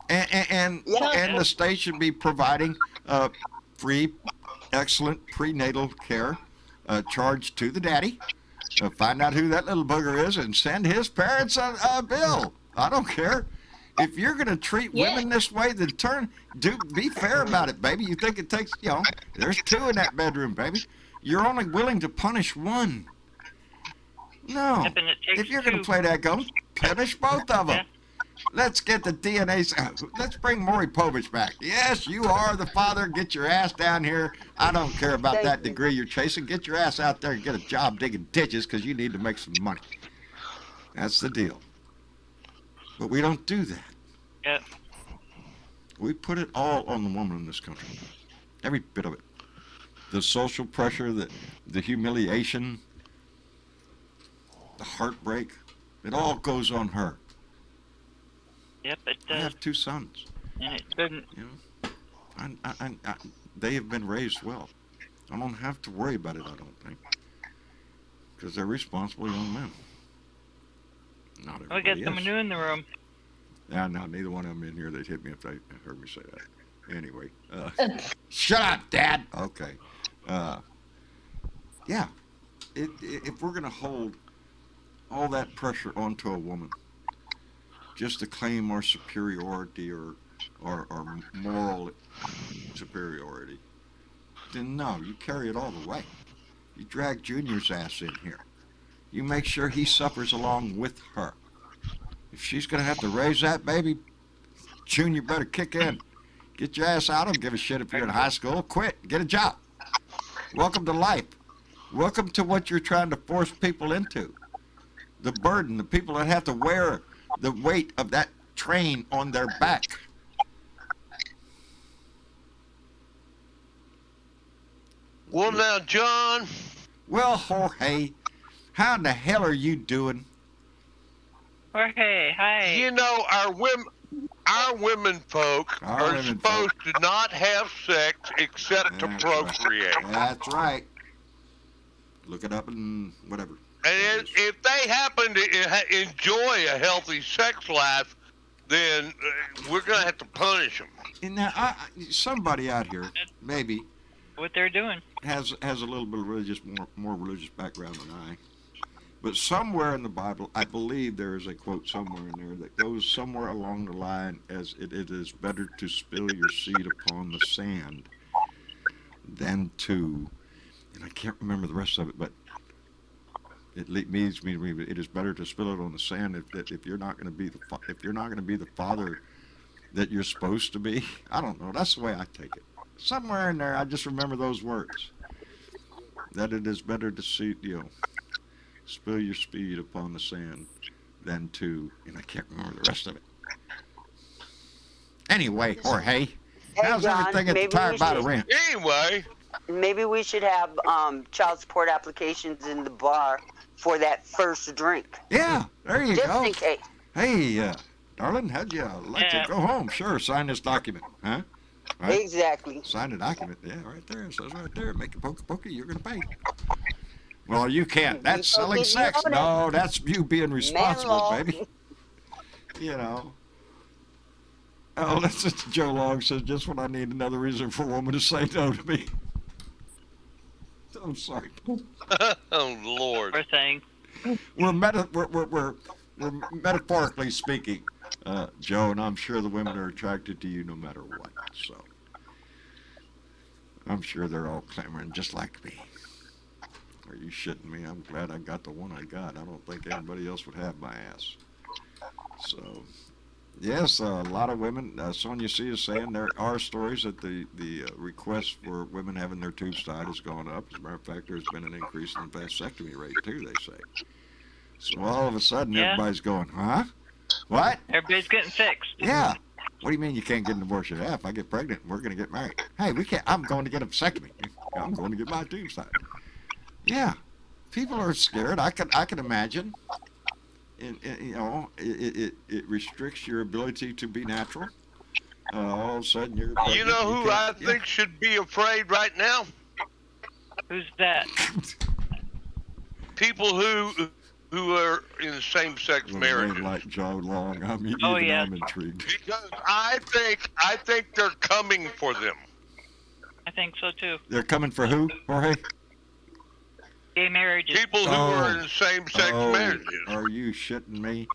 Speaker 2: And the state should be providing free, excellent prenatal care charged to the daddy. Find out who that little booger is and send his parents a bill. I don't care. If you're going to treat women this way, then be fair about it, baby. You think it takes, there's two in that bedroom, baby. You're only willing to punish one. No.
Speaker 5: Yep, and it takes
Speaker 2: If you're going
Speaker 5: two.
Speaker 2: to play that game, punish both of them.
Speaker 5: Yeah.
Speaker 2: Let's get the DNA. Let's bring Maury Povich back. Yes, you are the father. Get your ass down here. I don't care about
Speaker 1: Thank
Speaker 2: that
Speaker 1: you.
Speaker 2: degree you're chasing. Get your ass out there and get a job digging ditches because you need to make some money. That's the deal. But we don't do that.
Speaker 5: Yep.
Speaker 2: We put it all on the woman in this country. Every bit of it. The social pressure, the humiliation, the heartbreak, it all goes on her.
Speaker 5: Yep, it
Speaker 2: I
Speaker 5: does.
Speaker 2: have two sons.
Speaker 5: And it shouldn't.
Speaker 2: They have been raised well. I don't have to worry about it, I don't think. Because they're responsible young men. Not
Speaker 5: We
Speaker 2: everybody
Speaker 5: got
Speaker 2: is.
Speaker 5: someone new in the room.
Speaker 2: Yeah, no, neither one of them in here. They'd hit me if they heard me say that. Anyway. Shut up, Dad! Okay. Yeah. If we're going to hold all that pressure onto a woman just to claim our superiority or moral superiority, then no, you carry it all the way. You drag Junior's ass in here. You make sure he suffers along with her. If she's going to have to raise that baby, Junior better kick in. Get your ass out. I don't give a shit if you're in high school. Quit. Get a job. Welcome to life. Welcome to what you're trying to force people into. The burden, the people that have to wear the weight of that train on their back.
Speaker 6: Well, now, John,
Speaker 2: Well, Jorge, how in the hell are you doing?
Speaker 5: Jorge, hi.
Speaker 6: you know our women folk
Speaker 2: Our
Speaker 6: are
Speaker 2: women
Speaker 6: supposed to not have sex except to
Speaker 2: That's right.
Speaker 6: procreate.
Speaker 2: That's right. Look it up and whatever.
Speaker 6: And if they happen to enjoy a healthy sex life, then we're going to have to punish them.
Speaker 2: And now, somebody out here, maybe,
Speaker 5: What they're doing.
Speaker 2: has a little bit of more religious background than I. But somewhere in the Bible, I believe there is a quote somewhere in there that goes somewhere along the line as it is better to spill your seed upon the sand than to, and I can't remember the rest of it, but it means me it is better to spill it on the sand if you're not going to be the father that you're supposed to be. I don't know. That's the way I take it. Somewhere in there, I just remember those words. That it is better to see, spill your seed upon the sand than to, and I can't remember the rest of it. Anyway, Jorge, how's
Speaker 1: John,
Speaker 2: everything at the
Speaker 1: maybe
Speaker 2: Tire
Speaker 1: we
Speaker 2: by the
Speaker 1: should-
Speaker 2: Ranch?
Speaker 6: Anyway,
Speaker 1: Maybe we should have child support applications in the bar for that first drink,
Speaker 2: Yeah, there you
Speaker 1: just
Speaker 2: go.
Speaker 1: in case.
Speaker 2: Hey, darling, how'd you like to
Speaker 5: Yeah.
Speaker 2: go home? Sure, sign this document, huh? Right?
Speaker 1: Exactly.
Speaker 2: Sign the document. Yeah, right there. It says right there. Make a pokey, you're going to pay. Well, you can't. That's
Speaker 1: You
Speaker 2: selling
Speaker 1: pokey,
Speaker 2: sex.
Speaker 1: you own
Speaker 2: No,
Speaker 1: it.
Speaker 2: that's you being responsible,
Speaker 1: law.
Speaker 2: baby. You know. Oh, that's just Joe Long says, just when I need another reason for a woman to say no to me. I'm sorry.
Speaker 6: oh Lord.
Speaker 5: Poor thing.
Speaker 2: We're metaphorically speaking, Joe, and I'm sure the women are attracted to you no matter what. So I'm sure they're all clamoring just like me. Are you shitting me? I'm glad I got the one I got. I don't think anybody else would have my ass. So, yes, a lot of women. Sonia C is saying there are stories that the request for women having their tubes tied has gone up. As a matter of fact, there's been an increase in the vasectomy rate too, they say. So all of a sudden,
Speaker 5: Yeah.
Speaker 2: everybody's going, huh? What?
Speaker 5: Everybody's getting fixed.
Speaker 2: Yeah. What do you mean you can't get an abortion? Yeah, if I get pregnant, we're going to get married. Hey, we can't. I'm going to get a vasectomy. I'm going to get my tubes tied. Yeah. People are scared. I can imagine. It restricts your ability to be natural. All of a sudden, you're pregnant.
Speaker 6: You know who I
Speaker 2: can't-
Speaker 6: think should be afraid right now?
Speaker 5: Who's that?
Speaker 6: People who are in same-sex
Speaker 2: Well,
Speaker 6: marriages.
Speaker 2: they like Joe Long. I mean,
Speaker 5: Oh,
Speaker 2: even
Speaker 5: yeah.
Speaker 2: I'm intrigued.
Speaker 6: Because I think they're coming for them.
Speaker 5: I think so too.
Speaker 2: They're coming for who, Jorge?
Speaker 5: Gay marriages.
Speaker 6: People who are in same-sex marriages.
Speaker 2: Are you shitting me?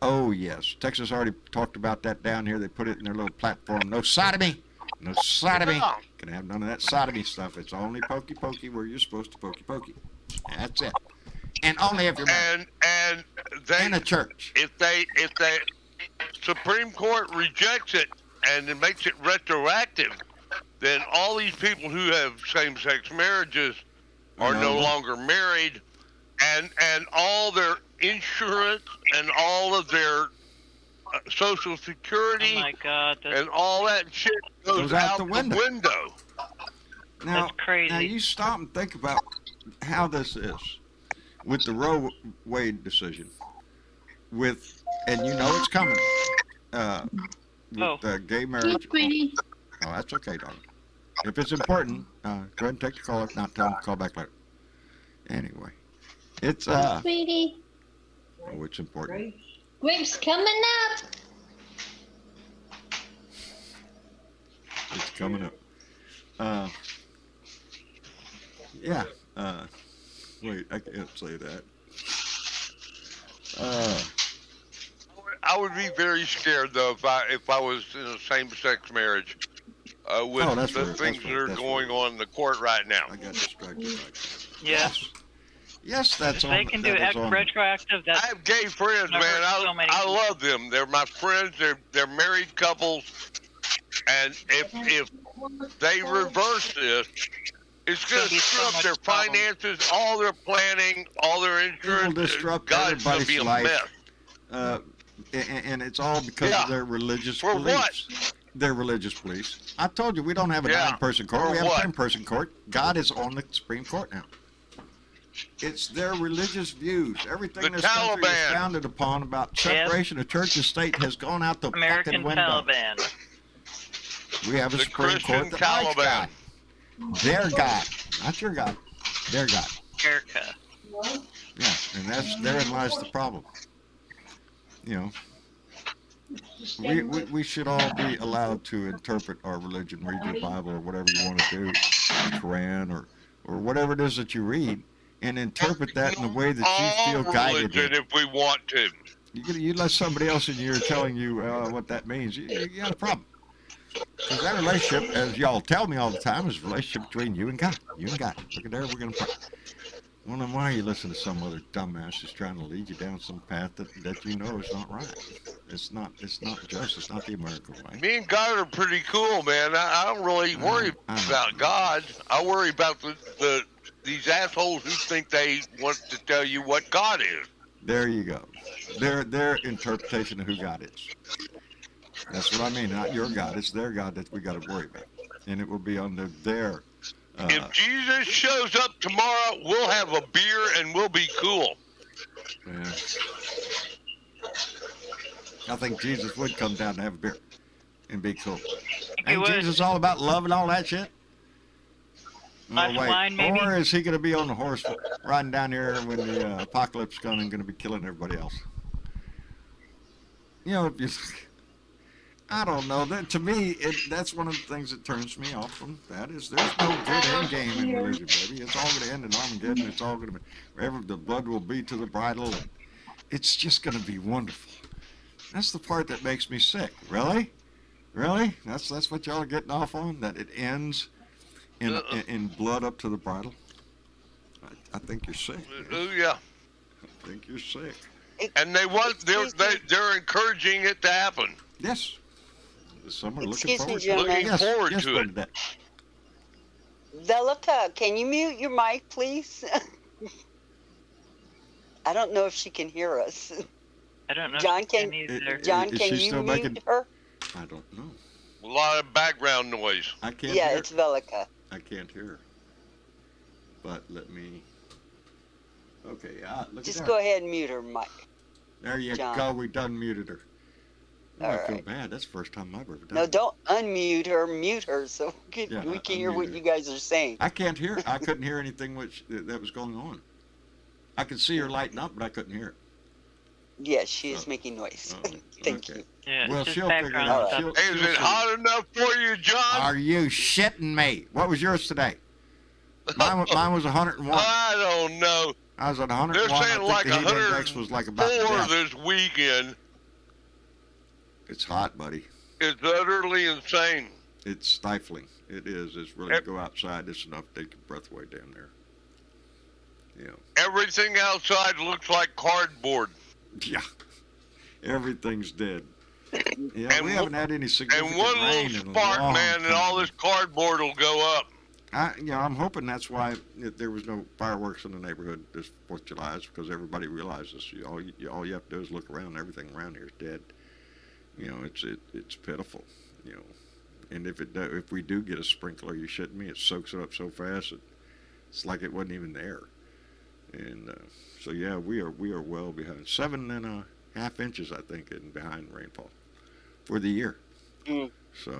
Speaker 2: Oh, yes. Texas already talked about that down here. They put it in their little platform. No sodomy. No sodomy.
Speaker 6: No.
Speaker 2: Can have none of that sodomy stuff. It's only pokey where you're supposed to pokey. That's it. And only if you're married.
Speaker 6: And they
Speaker 2: In a church.
Speaker 6: if they Supreme Court rejects it and it makes it retroactive, then all these people who have same-sex marriages are no longer married, and all their insurance and all of their Social
Speaker 5: Oh
Speaker 6: Security
Speaker 5: my God, that's,
Speaker 6: and all that shit goes out the window.
Speaker 2: Now,
Speaker 5: that's crazy.
Speaker 2: Now you stop and think about how this is with the Roe Wade decision. And you know it's coming. With gay
Speaker 4: Hey,
Speaker 2: marriage.
Speaker 4: pretty.
Speaker 2: Oh, that's okay, darling. If it's important, go ahead and take the call. If not, tell them to call back later. Anyway, it's
Speaker 4: Sweetie.
Speaker 2: oh, it's important.
Speaker 4: Grapes coming up.
Speaker 2: It's coming up. Yeah. Wait, I can't say that.
Speaker 6: I would be very scared though if I was in a same-sex marriage with
Speaker 2: Oh, that's
Speaker 6: the
Speaker 2: right,
Speaker 6: things
Speaker 2: that's
Speaker 6: that
Speaker 2: right,
Speaker 6: are
Speaker 2: that's
Speaker 6: going
Speaker 2: right.
Speaker 6: on in the court right now.
Speaker 2: I got distracted. By that.
Speaker 5: yes.
Speaker 2: Yes, that's
Speaker 5: If
Speaker 2: on.
Speaker 5: they can do
Speaker 2: that is on.
Speaker 5: retroactive,
Speaker 6: I
Speaker 5: that's
Speaker 6: have gay friends,
Speaker 5: I've
Speaker 6: man.
Speaker 5: heard so many
Speaker 6: I love them. They're my friends. They're married couples, and if they reverse this, it's going
Speaker 5: There'll
Speaker 6: to
Speaker 5: be so
Speaker 6: screw up
Speaker 5: much
Speaker 6: their
Speaker 5: problems.
Speaker 6: finances, all their planning, all their insurance.
Speaker 2: disrupt
Speaker 6: God, it's going to be
Speaker 2: everybody's
Speaker 6: a
Speaker 2: life.
Speaker 6: mess.
Speaker 2: And it's all because
Speaker 6: Yeah.
Speaker 2: of their religious
Speaker 6: For
Speaker 2: beliefs. their religious beliefs. I told you we don't have a
Speaker 6: Yeah,
Speaker 2: 9-person court.
Speaker 6: or
Speaker 2: We have
Speaker 6: what?
Speaker 2: a 10-person court. God is on the Supreme Court now. It's their religious views. Everything
Speaker 6: The
Speaker 2: this country is
Speaker 6: Taliban.
Speaker 2: founded upon about separation of church and state has gone out the
Speaker 5: American
Speaker 2: fucking window.
Speaker 5: Taliban.
Speaker 2: We have a
Speaker 6: The
Speaker 2: Supreme
Speaker 6: Christian
Speaker 2: Court that likes
Speaker 6: Taliban.
Speaker 2: God. Their God, not your God. Their God.
Speaker 5: America.
Speaker 2: Yeah, and therein lies the problem. You know, we should all be allowed to interpret our religion, read your Bible or whatever you want to do, the Quran or whatever it is that you read, and interpret that in a way that you feel
Speaker 6: All
Speaker 2: guided
Speaker 6: religion
Speaker 2: in.
Speaker 6: if we want to.
Speaker 2: You let somebody else in your ear telling you what that means, you got a problem. Because that relationship, as y'all tell me all the time, is a relationship between you and God. You and God. Look at there, we're going to pray. Well, then why are you listening to some other dumbass who's trying to lead you down some path that you know is not right? It's not just. It's not the American way.
Speaker 6: Me and God are pretty cool, man. I don't really worry
Speaker 2: I know.
Speaker 6: about God. I worry about these assholes who think they want to tell you what God is.
Speaker 2: There you go. Their interpretation of who God is. That's what I mean. Not your God. It's their God that we got to worry about. And it will be under their...
Speaker 6: If Jesus shows up tomorrow, we'll have a beer and we'll be cool.
Speaker 2: yeah. I think Jesus would come down and have a beer and be cool.
Speaker 5: He
Speaker 2: Ain't
Speaker 5: would.
Speaker 2: Jesus all about love and all that shit?
Speaker 5: Glass of wine, maybe?
Speaker 2: Or is he going to be on the horse riding down here when the apocalypse comes and going to be killing everybody else? You know, if you... I don't know. That to me, that's one of the things that turns me off from that is there's no good end game in religion, baby. It's all going to end in Armageddon. It's all going to be wherever the blood will be to the bridle. And it's just going to be wonderful. That's the part that makes me sick. Really? That's what y'all are getting off on? That it ends in blood up to the bridle? I think you're sick.
Speaker 6: Yeah.
Speaker 2: I think you're sick.
Speaker 6: And they're encouraging it to happen.
Speaker 2: Yes. Some are
Speaker 1: Excuse
Speaker 2: looking
Speaker 1: me,
Speaker 2: forward to it.
Speaker 1: gentlemen.
Speaker 6: Looking forward
Speaker 2: yes,
Speaker 6: to it.
Speaker 2: Bernadette.
Speaker 1: Velica, can you mute your mic, please? I don't know if she can hear us.
Speaker 5: I don't know.
Speaker 1: John,
Speaker 5: if you
Speaker 1: can-
Speaker 5: either.
Speaker 1: John,
Speaker 2: Is
Speaker 1: can
Speaker 2: she
Speaker 1: you
Speaker 2: still
Speaker 1: mute
Speaker 2: making-
Speaker 1: her?
Speaker 2: I don't know.
Speaker 6: A lot of background noise.
Speaker 2: I can't
Speaker 1: Yeah,
Speaker 2: hear.
Speaker 1: it's Velica.
Speaker 2: I can't hear her. But let me. Okay, look
Speaker 1: Just
Speaker 2: at
Speaker 1: go
Speaker 2: that.
Speaker 1: ahead and mute her mic.
Speaker 2: There you
Speaker 1: John.
Speaker 2: go. We done muted her. Oh,
Speaker 1: All
Speaker 2: I feel
Speaker 1: right.
Speaker 2: bad. That's the first time I've ever done
Speaker 1: No,
Speaker 2: it.
Speaker 1: don't unmute her. Mute her so we
Speaker 2: Yeah,
Speaker 1: can hear what
Speaker 2: unmute her.
Speaker 1: you guys are saying.
Speaker 2: I can't hear. I couldn't hear anything that was going on. I could see her lighting up, but I couldn't hear it.
Speaker 1: Yes, she is
Speaker 2: Oh.
Speaker 1: making noise.
Speaker 2: Oh,
Speaker 1: Thank
Speaker 2: okay.
Speaker 1: you.
Speaker 5: Yeah,
Speaker 2: Well,
Speaker 5: it's just
Speaker 2: she'll figure it
Speaker 5: background
Speaker 2: out.
Speaker 5: stuff.
Speaker 2: She'll
Speaker 6: Is
Speaker 2: see
Speaker 6: it hot enough for you, John?
Speaker 2: Are you shitting me? What was yours today? Mine was 101.
Speaker 6: I don't know.
Speaker 2: I was at 101.
Speaker 6: They're
Speaker 2: I
Speaker 6: saying
Speaker 2: think
Speaker 6: like
Speaker 2: the heat index was like about
Speaker 6: 104
Speaker 2: death.
Speaker 6: this weekend.
Speaker 2: It's hot, buddy.
Speaker 6: It's utterly insane.
Speaker 2: It's stifling. It is. It's really go outside. It's enough to take your breath away down there. Yeah.
Speaker 6: Everything outside looks like cardboard.
Speaker 2: Yeah. Everything's dead. Yeah,
Speaker 6: And
Speaker 2: we haven't had any
Speaker 6: And
Speaker 2: significant
Speaker 6: one
Speaker 2: rain
Speaker 6: little
Speaker 2: in a
Speaker 6: spark,
Speaker 2: long
Speaker 6: man, and
Speaker 2: time.
Speaker 6: all this cardboard will go up.
Speaker 2: I'm hoping that's why there was no fireworks in the neighborhood this 4th of July, is because everybody realizes all you have to do is look around. Everything around here is dead. You know, it's pitiful. You know, and if we do get a sprinkler, you shouldn't me. It soaks it up so fast it's like it wasn't even there. And so yeah, we are well behind 7.5 inches, I think, in behind rainfall for the year.
Speaker 1: Mm.
Speaker 2: So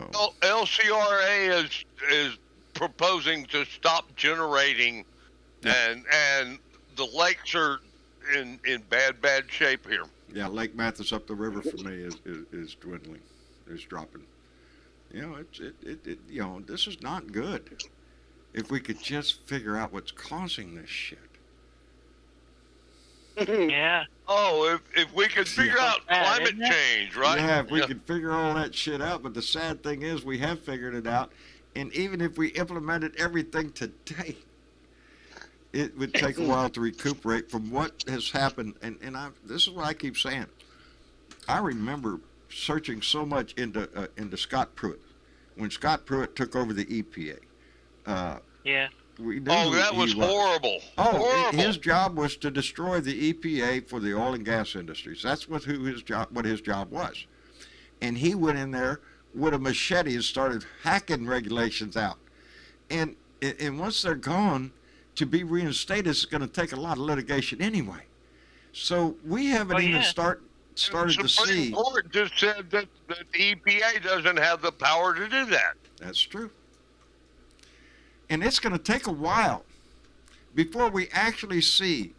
Speaker 6: LCRA is proposing to stop generating, and the lakes are in bad shape here.
Speaker 2: yeah, Lake Mathis up the river for me is dwindling, is dropping. You know, you know, this is not good. If we could just figure out what's causing this shit.
Speaker 5: Yeah.
Speaker 6: Oh, if we could figure
Speaker 2: Yeah.
Speaker 6: out climate
Speaker 5: Isn't it?
Speaker 6: change, right?
Speaker 2: Yeah, if we could figure all that shit out. But the sad thing is, we have figured it out. And even if we implemented everything today, it would take a while to recuperate from what has happened. And this is what I keep saying. I remember searching so much into Scott Pruitt when Scott Pruitt took over the EPA.
Speaker 5: Yeah.
Speaker 2: We knew
Speaker 6: Oh,
Speaker 2: who
Speaker 6: that
Speaker 2: he
Speaker 6: was horrible.
Speaker 2: Oh,
Speaker 6: Horrible.
Speaker 2: his job was to destroy the EPA for the oil and gas industries. That's what his job was. And he went in there with a machete and started hacking regulations out. And once they're gone, to be reinstated is going to take a lot of litigation anyway. So we haven't even started to
Speaker 6: Supreme
Speaker 2: see.
Speaker 6: Court just said that the EPA doesn't have the power to do that.
Speaker 2: That's true. And it's going to take a while before we actually see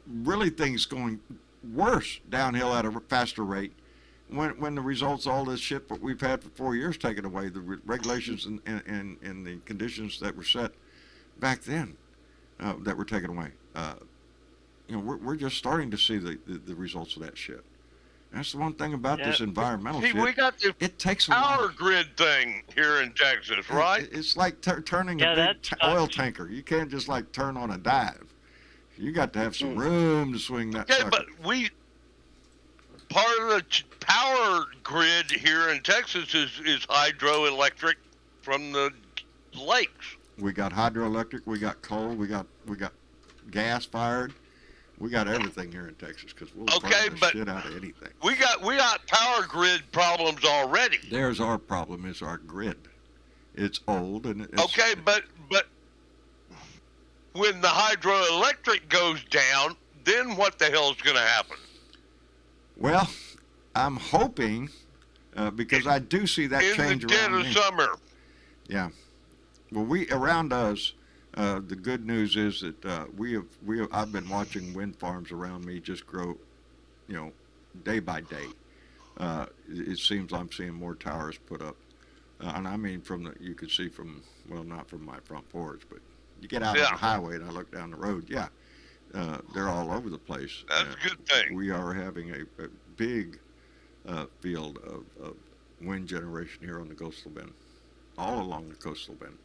Speaker 2: really things going worse downhill at a faster rate when the results of all this shit that we've had for 4 years taken away, the regulations and the conditions that were set back then that were taken away. We're just starting to see the results of that shit. That's the one thing about this environmental shit.
Speaker 6: We got this
Speaker 2: it takes a
Speaker 6: power
Speaker 2: while.
Speaker 6: grid thing here in Texas, right?
Speaker 2: It's like turning a big oil tanker. You can't just like turn on a dive. You got to have some room to swing that
Speaker 6: Okay,
Speaker 2: sucker.
Speaker 6: but part of the power grid here in Texas is hydroelectric from the lakes.
Speaker 2: We got hydroelectric, we got coal, we got gas fired. We got everything here in Texas because we'll burn the shit out of anything.
Speaker 6: We got power grid problems already.
Speaker 2: There's our problem, is our grid. It's old and it's...
Speaker 6: Okay, but when the hydroelectric goes down, then what the hell is going to happen?
Speaker 2: Well, I'm hoping, because I do see that change around me.
Speaker 6: In the dead of summer.
Speaker 2: Yeah. Well, around us, the good news is that I've been watching wind farms around me just grow, day by day. It seems I'm seeing more towers put up, and I mean you could see not from my front porch, but you get out on the highway and I look down the road. Yeah, they're all over the place.
Speaker 6: That's a good thing.
Speaker 2: We are having a big field of wind generation here on the coastal bend, all along the coastal bend.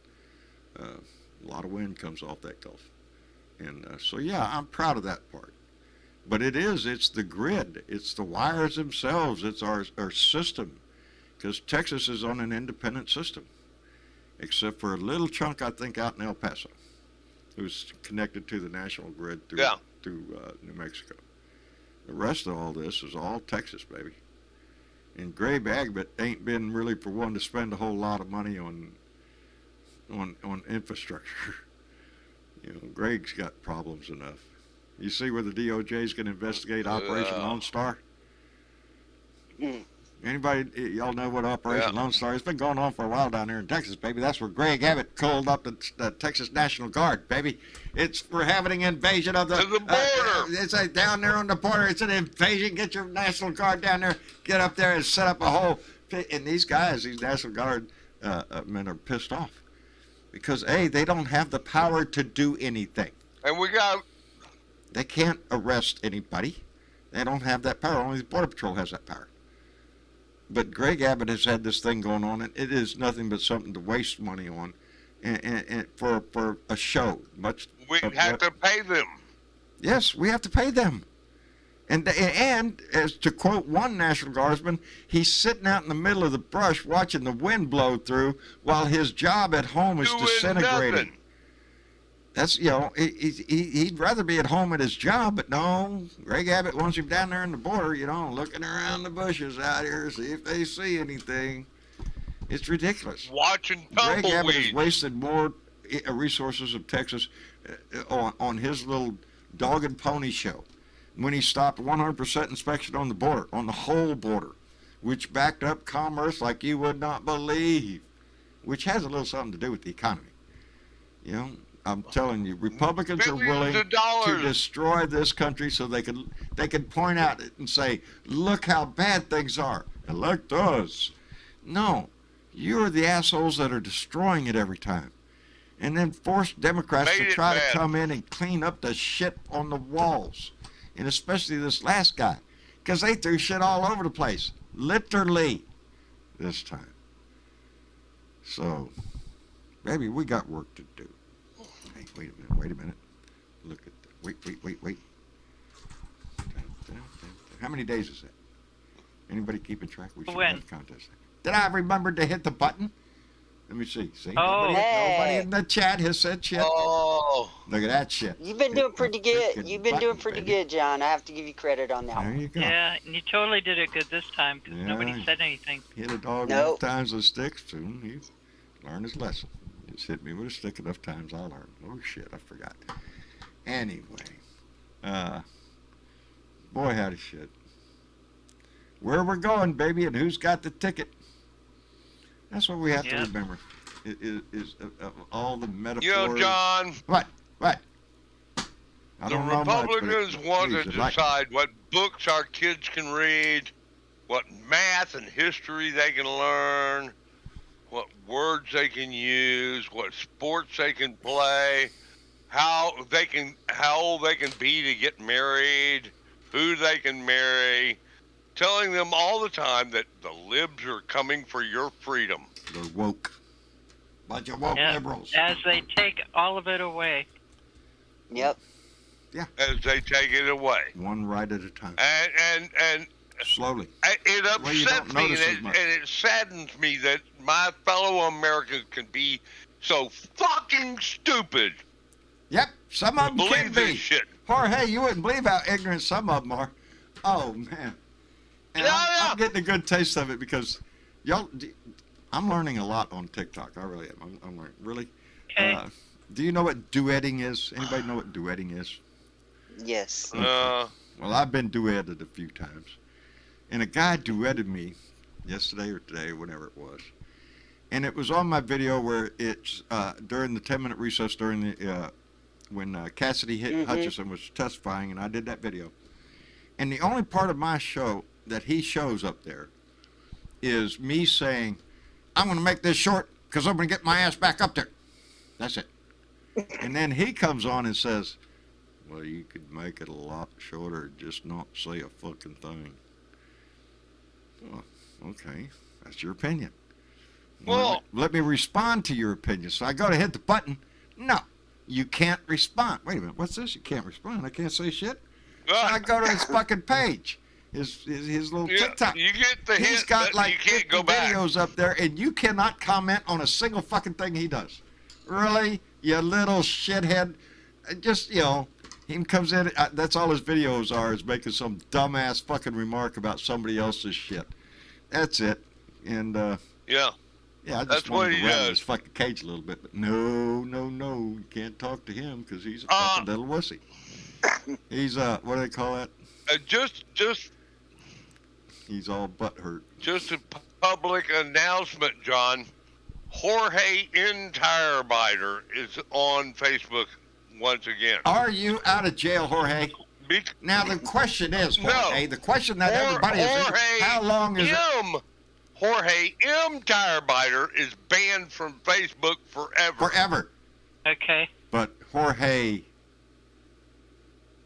Speaker 2: A lot of wind comes off that Gulf. And so, yeah, I'm proud of that part. But it's the grid. It's the wires themselves. It's our system. Because Texas is on an independent system. Except for a little chunk, I think, out in El Paso, who's connected to the national grid through New Mexico. The rest of all this is all Texas, baby. And Greg Abbott ain't been really for one to spend a whole lot of money on infrastructure. Greg's got problems enough. You see where the DOJ is going to investigate Operation Lone Star? Anybody, y'all know what Operation Lone Star is? It's been going on for a while down there in Texas, baby. That's where Greg Abbott called up the Texas National Guard, baby. We're having an invasion of the
Speaker 6: border.
Speaker 2: It's down there on the border. It's an invasion. Get your National Guard down there. Get up there and set up a whole. And these National Guard men are pissed off. Because, they don't have the power to do anything.
Speaker 6: And
Speaker 2: they can't arrest anybody. They don't have that power. Only the Border Patrol has that power. But Greg Abbott has had this thing going on, and it is nothing but something to waste money on, and for a show.
Speaker 6: We have to pay them.
Speaker 2: Yes, we have to pay them. And as to quote one National Guardsman, he's sitting out in the middle of the brush watching the wind blow through while his job at home is disintegrating.
Speaker 6: Nothing.
Speaker 2: That's, he'd rather be at home at his job, but no, Greg Abbott wants him down there in the border, looking around the bushes out here, see if they see anything. It's ridiculous.
Speaker 6: Watching
Speaker 2: Greg Abbott has
Speaker 6: tumbleweeds.
Speaker 2: wasted more resources of Texas on his little dog and pony show when he stopped 100% inspection on the border, on the whole border, which backed up commerce like you would not believe, which has a little something to do with the economy. I'm telling you, Republicans are willing to destroy this country so they can point out it and say, look how bad things are. Elect us. No, you're the assholes that are destroying it every time. And then force Democrats to try to come in and clean up the shit on the walls. And especially this last guy. Because they threw shit all over the place. Literally. This time. So, baby, we got work to do. Hey, wait a minute. Look at that. Wait. How many days is that? Anybody keeping track? We should have a contest. Did I remember to hit the button? Let me see.
Speaker 5: Oh.
Speaker 2: Nobody in the chat has said shit.
Speaker 6: Oh.
Speaker 2: Look at that shit.
Speaker 1: You've been doing pretty good.
Speaker 2: Freaking
Speaker 1: You've been doing
Speaker 2: button,
Speaker 1: pretty
Speaker 2: baby.
Speaker 1: good, John. I have to give you credit on that
Speaker 2: There
Speaker 1: one.
Speaker 2: you go.
Speaker 5: Yeah, and you totally did it good this time because
Speaker 2: Yeah.
Speaker 5: nobody said anything.
Speaker 2: Hit a dog
Speaker 1: Nope.
Speaker 2: enough times with sticks, soon he learned his lesson. Just hit me with a stick enough times, I'll learn. Oh shit, I forgot. Anyway, boy, howdy shit. Where we're going, baby, and who's got the ticket? That's what we have to
Speaker 5: Yep.
Speaker 2: remember. Is of all the metaphors.
Speaker 6: You know, John,
Speaker 2: What? I
Speaker 6: the
Speaker 2: don't know much, but
Speaker 6: Republicans want to
Speaker 2: please, enlighten me.
Speaker 6: decide what books our kids can read, what math and history they can learn, what words they can use, what sports they can play, how old they can be to get married, who they can marry, telling them all the time that the libs are coming for your freedom.
Speaker 2: They're woke. Bunch of woke
Speaker 5: Yeah,
Speaker 2: liberals.
Speaker 5: as they take all of it away.
Speaker 1: Yep.
Speaker 6: As they take it away,
Speaker 2: One right at a time.
Speaker 6: and
Speaker 2: Slowly.
Speaker 6: it
Speaker 2: Well, you don't
Speaker 6: upsets me,
Speaker 2: notice as
Speaker 6: and
Speaker 2: much.
Speaker 6: it saddens me that my fellow Americans can be so fucking stupid.
Speaker 2: Yep, some of them can
Speaker 6: Believe this
Speaker 2: be.
Speaker 6: shit.
Speaker 2: Jorge, you wouldn't believe how ignorant some of them are. Oh, man. And I'm getting a good taste of it because I'm learning a lot on TikTok. I really am. I'm learning. Really?
Speaker 5: Okay.
Speaker 2: Do you know what duetting is? Anybody know what duetting is?
Speaker 1: Yes.
Speaker 2: Well, I've been duetted a few times. And a guy duetted me yesterday or today, whenever it was. And it was on my video where it's during the 10-minute recess during the when Cassidy Hutchinson was testifying, and I did that video. And the only part of my show that he shows up there is me saying, I'm going to make this short because I'm going to get my ass back up there. That's it. And then he comes on and says, well, you could make it a lot shorter and just not say a fucking thing. Oh, okay. That's your opinion.
Speaker 6: Well-
Speaker 2: let me respond to your opinion. So I go to hit the button. No, you can't respond. Wait a minute. What's this? You can't respond. I can't say shit. So I go to his fucking page. His little TikTok.
Speaker 6: You get the
Speaker 2: He's
Speaker 6: hint
Speaker 2: got
Speaker 6: that
Speaker 2: like
Speaker 6: you can't
Speaker 2: 50
Speaker 6: go back.
Speaker 2: videos up there, and you cannot comment on a single fucking thing he does. Really? You little shithead. Just, he comes in, that's all his videos are, is making some dumbass fucking remark about somebody else's shit. That's it. And,
Speaker 6: Yeah.
Speaker 2: yeah, I
Speaker 6: That's
Speaker 2: just
Speaker 6: what
Speaker 2: wanted
Speaker 6: he
Speaker 2: to rattle
Speaker 6: does.
Speaker 2: his fucking cage a little bit, but no, you can't talk to him because he's a fucking little wussy. He's, what do they call that?
Speaker 6: Just
Speaker 2: He's all butthurt.
Speaker 6: a public announcement, John. Jorge Entire is on Facebook once again.
Speaker 2: Are you out of jail, Jorge?
Speaker 6: Be-
Speaker 2: Now the question is,
Speaker 6: No.
Speaker 2: Jorge, the question that everybody is,
Speaker 6: Jorge
Speaker 2: how long is it?
Speaker 6: Jorge M. Tire is banned from Facebook forever.
Speaker 2: Forever.
Speaker 5: Okay.
Speaker 2: But Jorge,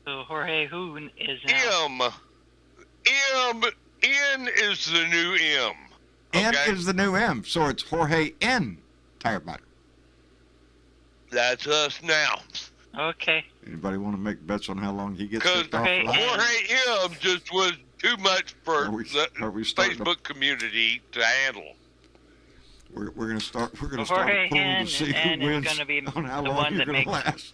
Speaker 5: So Jorge Hoon is now.
Speaker 6: N is the new M.
Speaker 2: N
Speaker 6: Okay.
Speaker 2: is the new M, so it's Jorge N. Tire Biter.
Speaker 6: That's us now.
Speaker 5: Okay.
Speaker 2: Anybody want to make bets on how long he gets
Speaker 6: Because
Speaker 2: kicked off the line?
Speaker 6: Jorge M just was too much for
Speaker 2: Are we
Speaker 6: the
Speaker 2: starting to-
Speaker 6: Facebook community to handle.
Speaker 2: We're going to start. We're going to
Speaker 5: Well,
Speaker 2: start a
Speaker 5: Jorge
Speaker 2: pool
Speaker 5: N-
Speaker 2: to see
Speaker 5: N
Speaker 2: who
Speaker 5: is
Speaker 2: wins
Speaker 5: gonna be
Speaker 2: on how
Speaker 5: the
Speaker 2: long
Speaker 5: one
Speaker 2: you're
Speaker 5: that
Speaker 2: going to
Speaker 5: makes-
Speaker 2: last.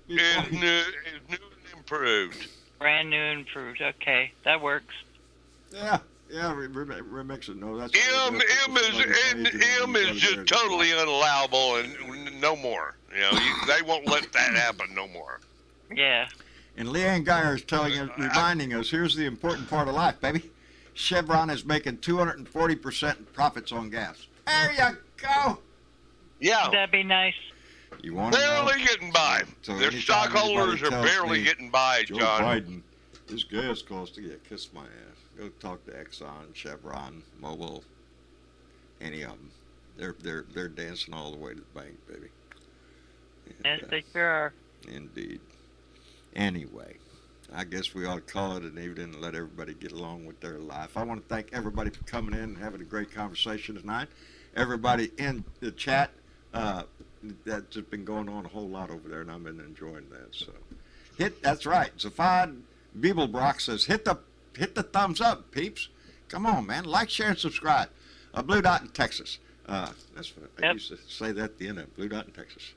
Speaker 6: It's new and improved.
Speaker 5: Brand new and improved. Okay, that works.
Speaker 2: Yeah, remix it. No, that's
Speaker 6: M is just totally unallowable and no more. They won't let that happen no more.
Speaker 5: Yeah.
Speaker 2: And Leanne Geyer is reminding us, here's the important part of life, baby. Chevron is making 240% profits on gas. There you go.
Speaker 6: Yeah,
Speaker 5: That'd be nice.
Speaker 2: You want to know?
Speaker 6: barely getting by.
Speaker 2: So
Speaker 6: Their
Speaker 2: anytime
Speaker 6: stockholders
Speaker 2: anybody
Speaker 6: are
Speaker 2: tells
Speaker 6: barely
Speaker 2: me
Speaker 6: getting by,
Speaker 2: Joe
Speaker 6: John.
Speaker 2: Biden, his gas cost to get kiss my ass. Go talk to Exxon, Chevron, Mobil, any of them. They're dancing all the way to the bank, baby.
Speaker 5: Yes, they sure are.
Speaker 2: Indeed. Anyway, I guess we ought to call it an evening and let everybody get along with their life. I want to thank everybody for coming in and having a great conversation tonight. Everybody in the chat, that's just been going on a whole lot over there, and I've been enjoying that. So, that's right. Zafad Bibelbrock says, hit the thumbs up, peeps. Come on, man. Like, share, and subscribe. Blue Dot in Texas. That's what I
Speaker 5: Yep.
Speaker 2: used to say that at the end of Blue Dot in Texas.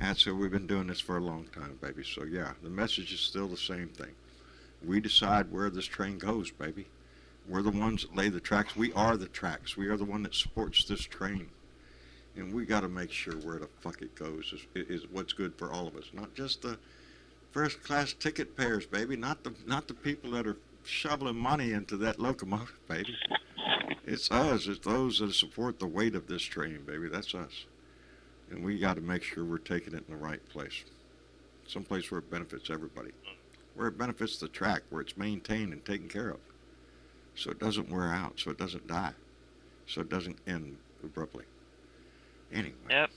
Speaker 2: And so we've been doing this for a long time, baby. So yeah, the message is still the same thing. We decide where this train goes, baby. We're the ones that lay the tracks. We are the tracks. We are the one that supports this train. And we got to make sure where the fuck it goes is what's good for all of us. Not just the first class ticket payers, baby. Not the people that are shoveling money into that locomotive, baby. It's us. It's those that support the weight of this train, baby. That's us. And we got to make sure we're taking it in the right place. Someplace where it benefits everybody. Where it benefits the track, where it's maintained and taken care of. So it doesn't wear out, so it doesn't die. So it doesn't end abruptly. Anyway,
Speaker 5: Yep.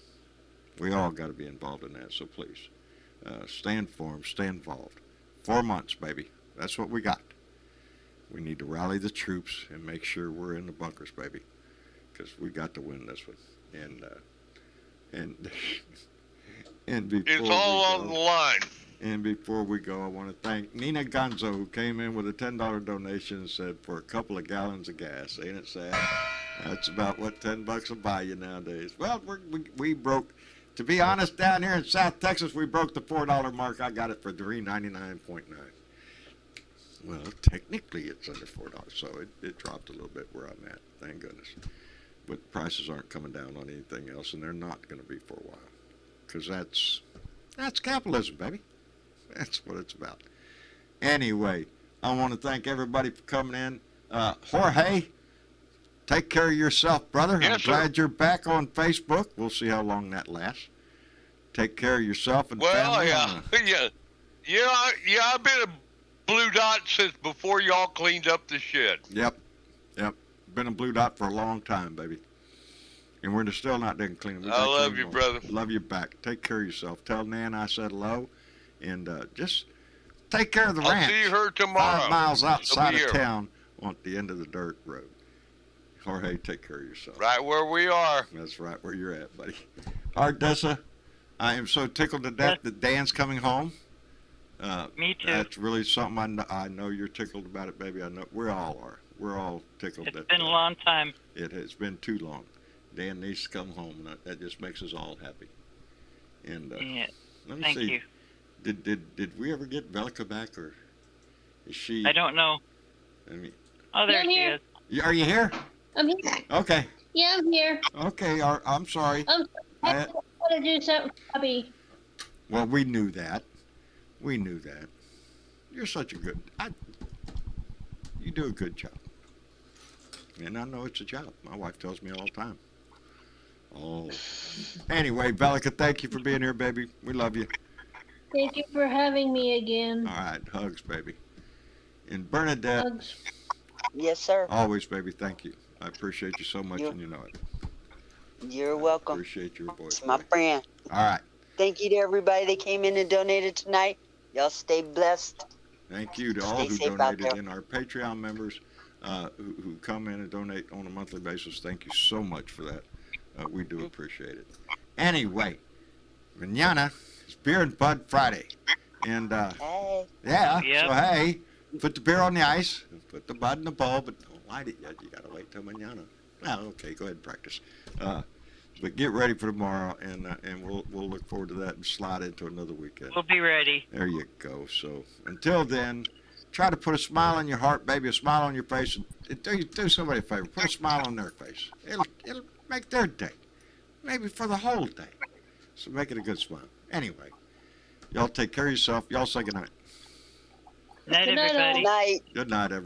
Speaker 2: we all got to be involved in that, so please, stay informed, stay involved. 4 months, baby. That's what we got. We need to rally the troops and make sure we're in the bunkers, baby, because we got to win this one. And and before
Speaker 6: It's all
Speaker 2: we
Speaker 6: on
Speaker 2: go,
Speaker 6: the line.
Speaker 2: and before we go, I want to thank Nina Gonzo, who came in with a $10 donation and said, for a couple of gallons of gas. Ain't it sad? That's about what $10 will buy you nowadays. Well, we broke, to be honest, down here in South Texas, we broke the $4 mark. I got it for $3.99.9. Well, technically it's under $4, so it dropped a little bit where I'm at. Thank goodness. But prices aren't coming down on anything else, and they're not going to be for a while. Because that's capitalism, baby. That's what it's about. Anyway, I want to thank everybody for coming in. Jorge, take care of yourself, brother.
Speaker 6: Yes,
Speaker 2: I'm
Speaker 6: sir.
Speaker 2: glad you're back on Facebook. We'll see how long that lasts. Take care of yourself and
Speaker 6: Well,
Speaker 2: family.
Speaker 6: yeah. I've been a blue dot since before y'all cleaned up the shed.
Speaker 2: Yep. Been a blue dot for a long time, baby. And we're still not done cleaning. We
Speaker 6: I
Speaker 2: gotta
Speaker 6: love
Speaker 2: clean
Speaker 6: you,
Speaker 2: more.
Speaker 6: brother.
Speaker 2: Love you back. Take care of yourself. Tell Nan I said hello. And just take care of the
Speaker 6: I'll
Speaker 2: ranch.
Speaker 6: see her tomorrow.
Speaker 2: 5 miles outside
Speaker 6: She'll be
Speaker 2: of
Speaker 6: here.
Speaker 2: town on the end of the dirt road. Jorge, take care of yourself.
Speaker 6: Right where we are.
Speaker 2: That's right where you're at, buddy. Ardessa, I am so tickled to death that Dan's coming home.
Speaker 5: Me too.
Speaker 2: That's really something I know you're tickled about it, baby. I know we all are. We're all tickled.
Speaker 5: It's
Speaker 2: that,
Speaker 5: been a long time.
Speaker 2: It has been too long. Dan needs to come home, and that just makes us all happy. And
Speaker 5: Yeah.
Speaker 2: let me
Speaker 5: Thank
Speaker 2: see.
Speaker 5: you.
Speaker 2: Did we ever get Velika back, or is she?
Speaker 5: I don't know.
Speaker 2: I mean,
Speaker 5: Oh, there
Speaker 4: I'm
Speaker 5: she
Speaker 4: here.
Speaker 5: is.
Speaker 2: are you here?
Speaker 4: I'm here.
Speaker 2: Okay.
Speaker 4: Yeah, I'm here.
Speaker 2: Okay. I'm sorry.
Speaker 4: I
Speaker 2: I-
Speaker 4: gotta do something for Bobby.
Speaker 2: Well, we knew that. You're such a good. You do a good job. And I know it's a job. My wife tells me all the time. Oh. Anyway, Velika, thank you for being here, baby. We love you.
Speaker 4: Thank you for having me again.
Speaker 2: All right, hugs, baby. And Bernadette,
Speaker 4: Hugs.
Speaker 1: Yes, sir.
Speaker 2: always, baby, thank you. I appreciate you so much,
Speaker 1: You-
Speaker 2: and you know it.
Speaker 1: You're welcome.
Speaker 2: Appreciate your voice.
Speaker 1: It's my
Speaker 2: baby.
Speaker 1: friend.
Speaker 2: All right.
Speaker 1: Thank you to everybody that came in and donated tonight. Y'all stay blessed.
Speaker 2: Thank you to all
Speaker 1: Stay
Speaker 2: who
Speaker 1: safe out
Speaker 2: donated
Speaker 1: there.
Speaker 2: and our Patreon members who come in and donate on a monthly basis. Thank you so much for that. We do appreciate it. Anyway, mañana is Beer and Bud Friday. And
Speaker 1: Hey.
Speaker 2: yeah,
Speaker 5: Yep.
Speaker 2: so hey, put the beer on the ice, put the bud in the bowl, but don't light it yet. You got to wait till mañana. Well, okay, go ahead and practice. But get ready for tomorrow, and we'll look forward to that and slide into another weekend.
Speaker 5: We'll be ready.
Speaker 2: There you go. So until then, try to put a smile on your heart, baby, a smile on your face, and do somebody a favor. Put a smile on their face. It'll make their day, maybe for the whole day. So make it a good smile. Anyway, y'all take care of yourself. Y'all say good night.
Speaker 5: Night,
Speaker 4: Good night, all.
Speaker 5: everybody.
Speaker 1: Night.
Speaker 2: Good night, everybody.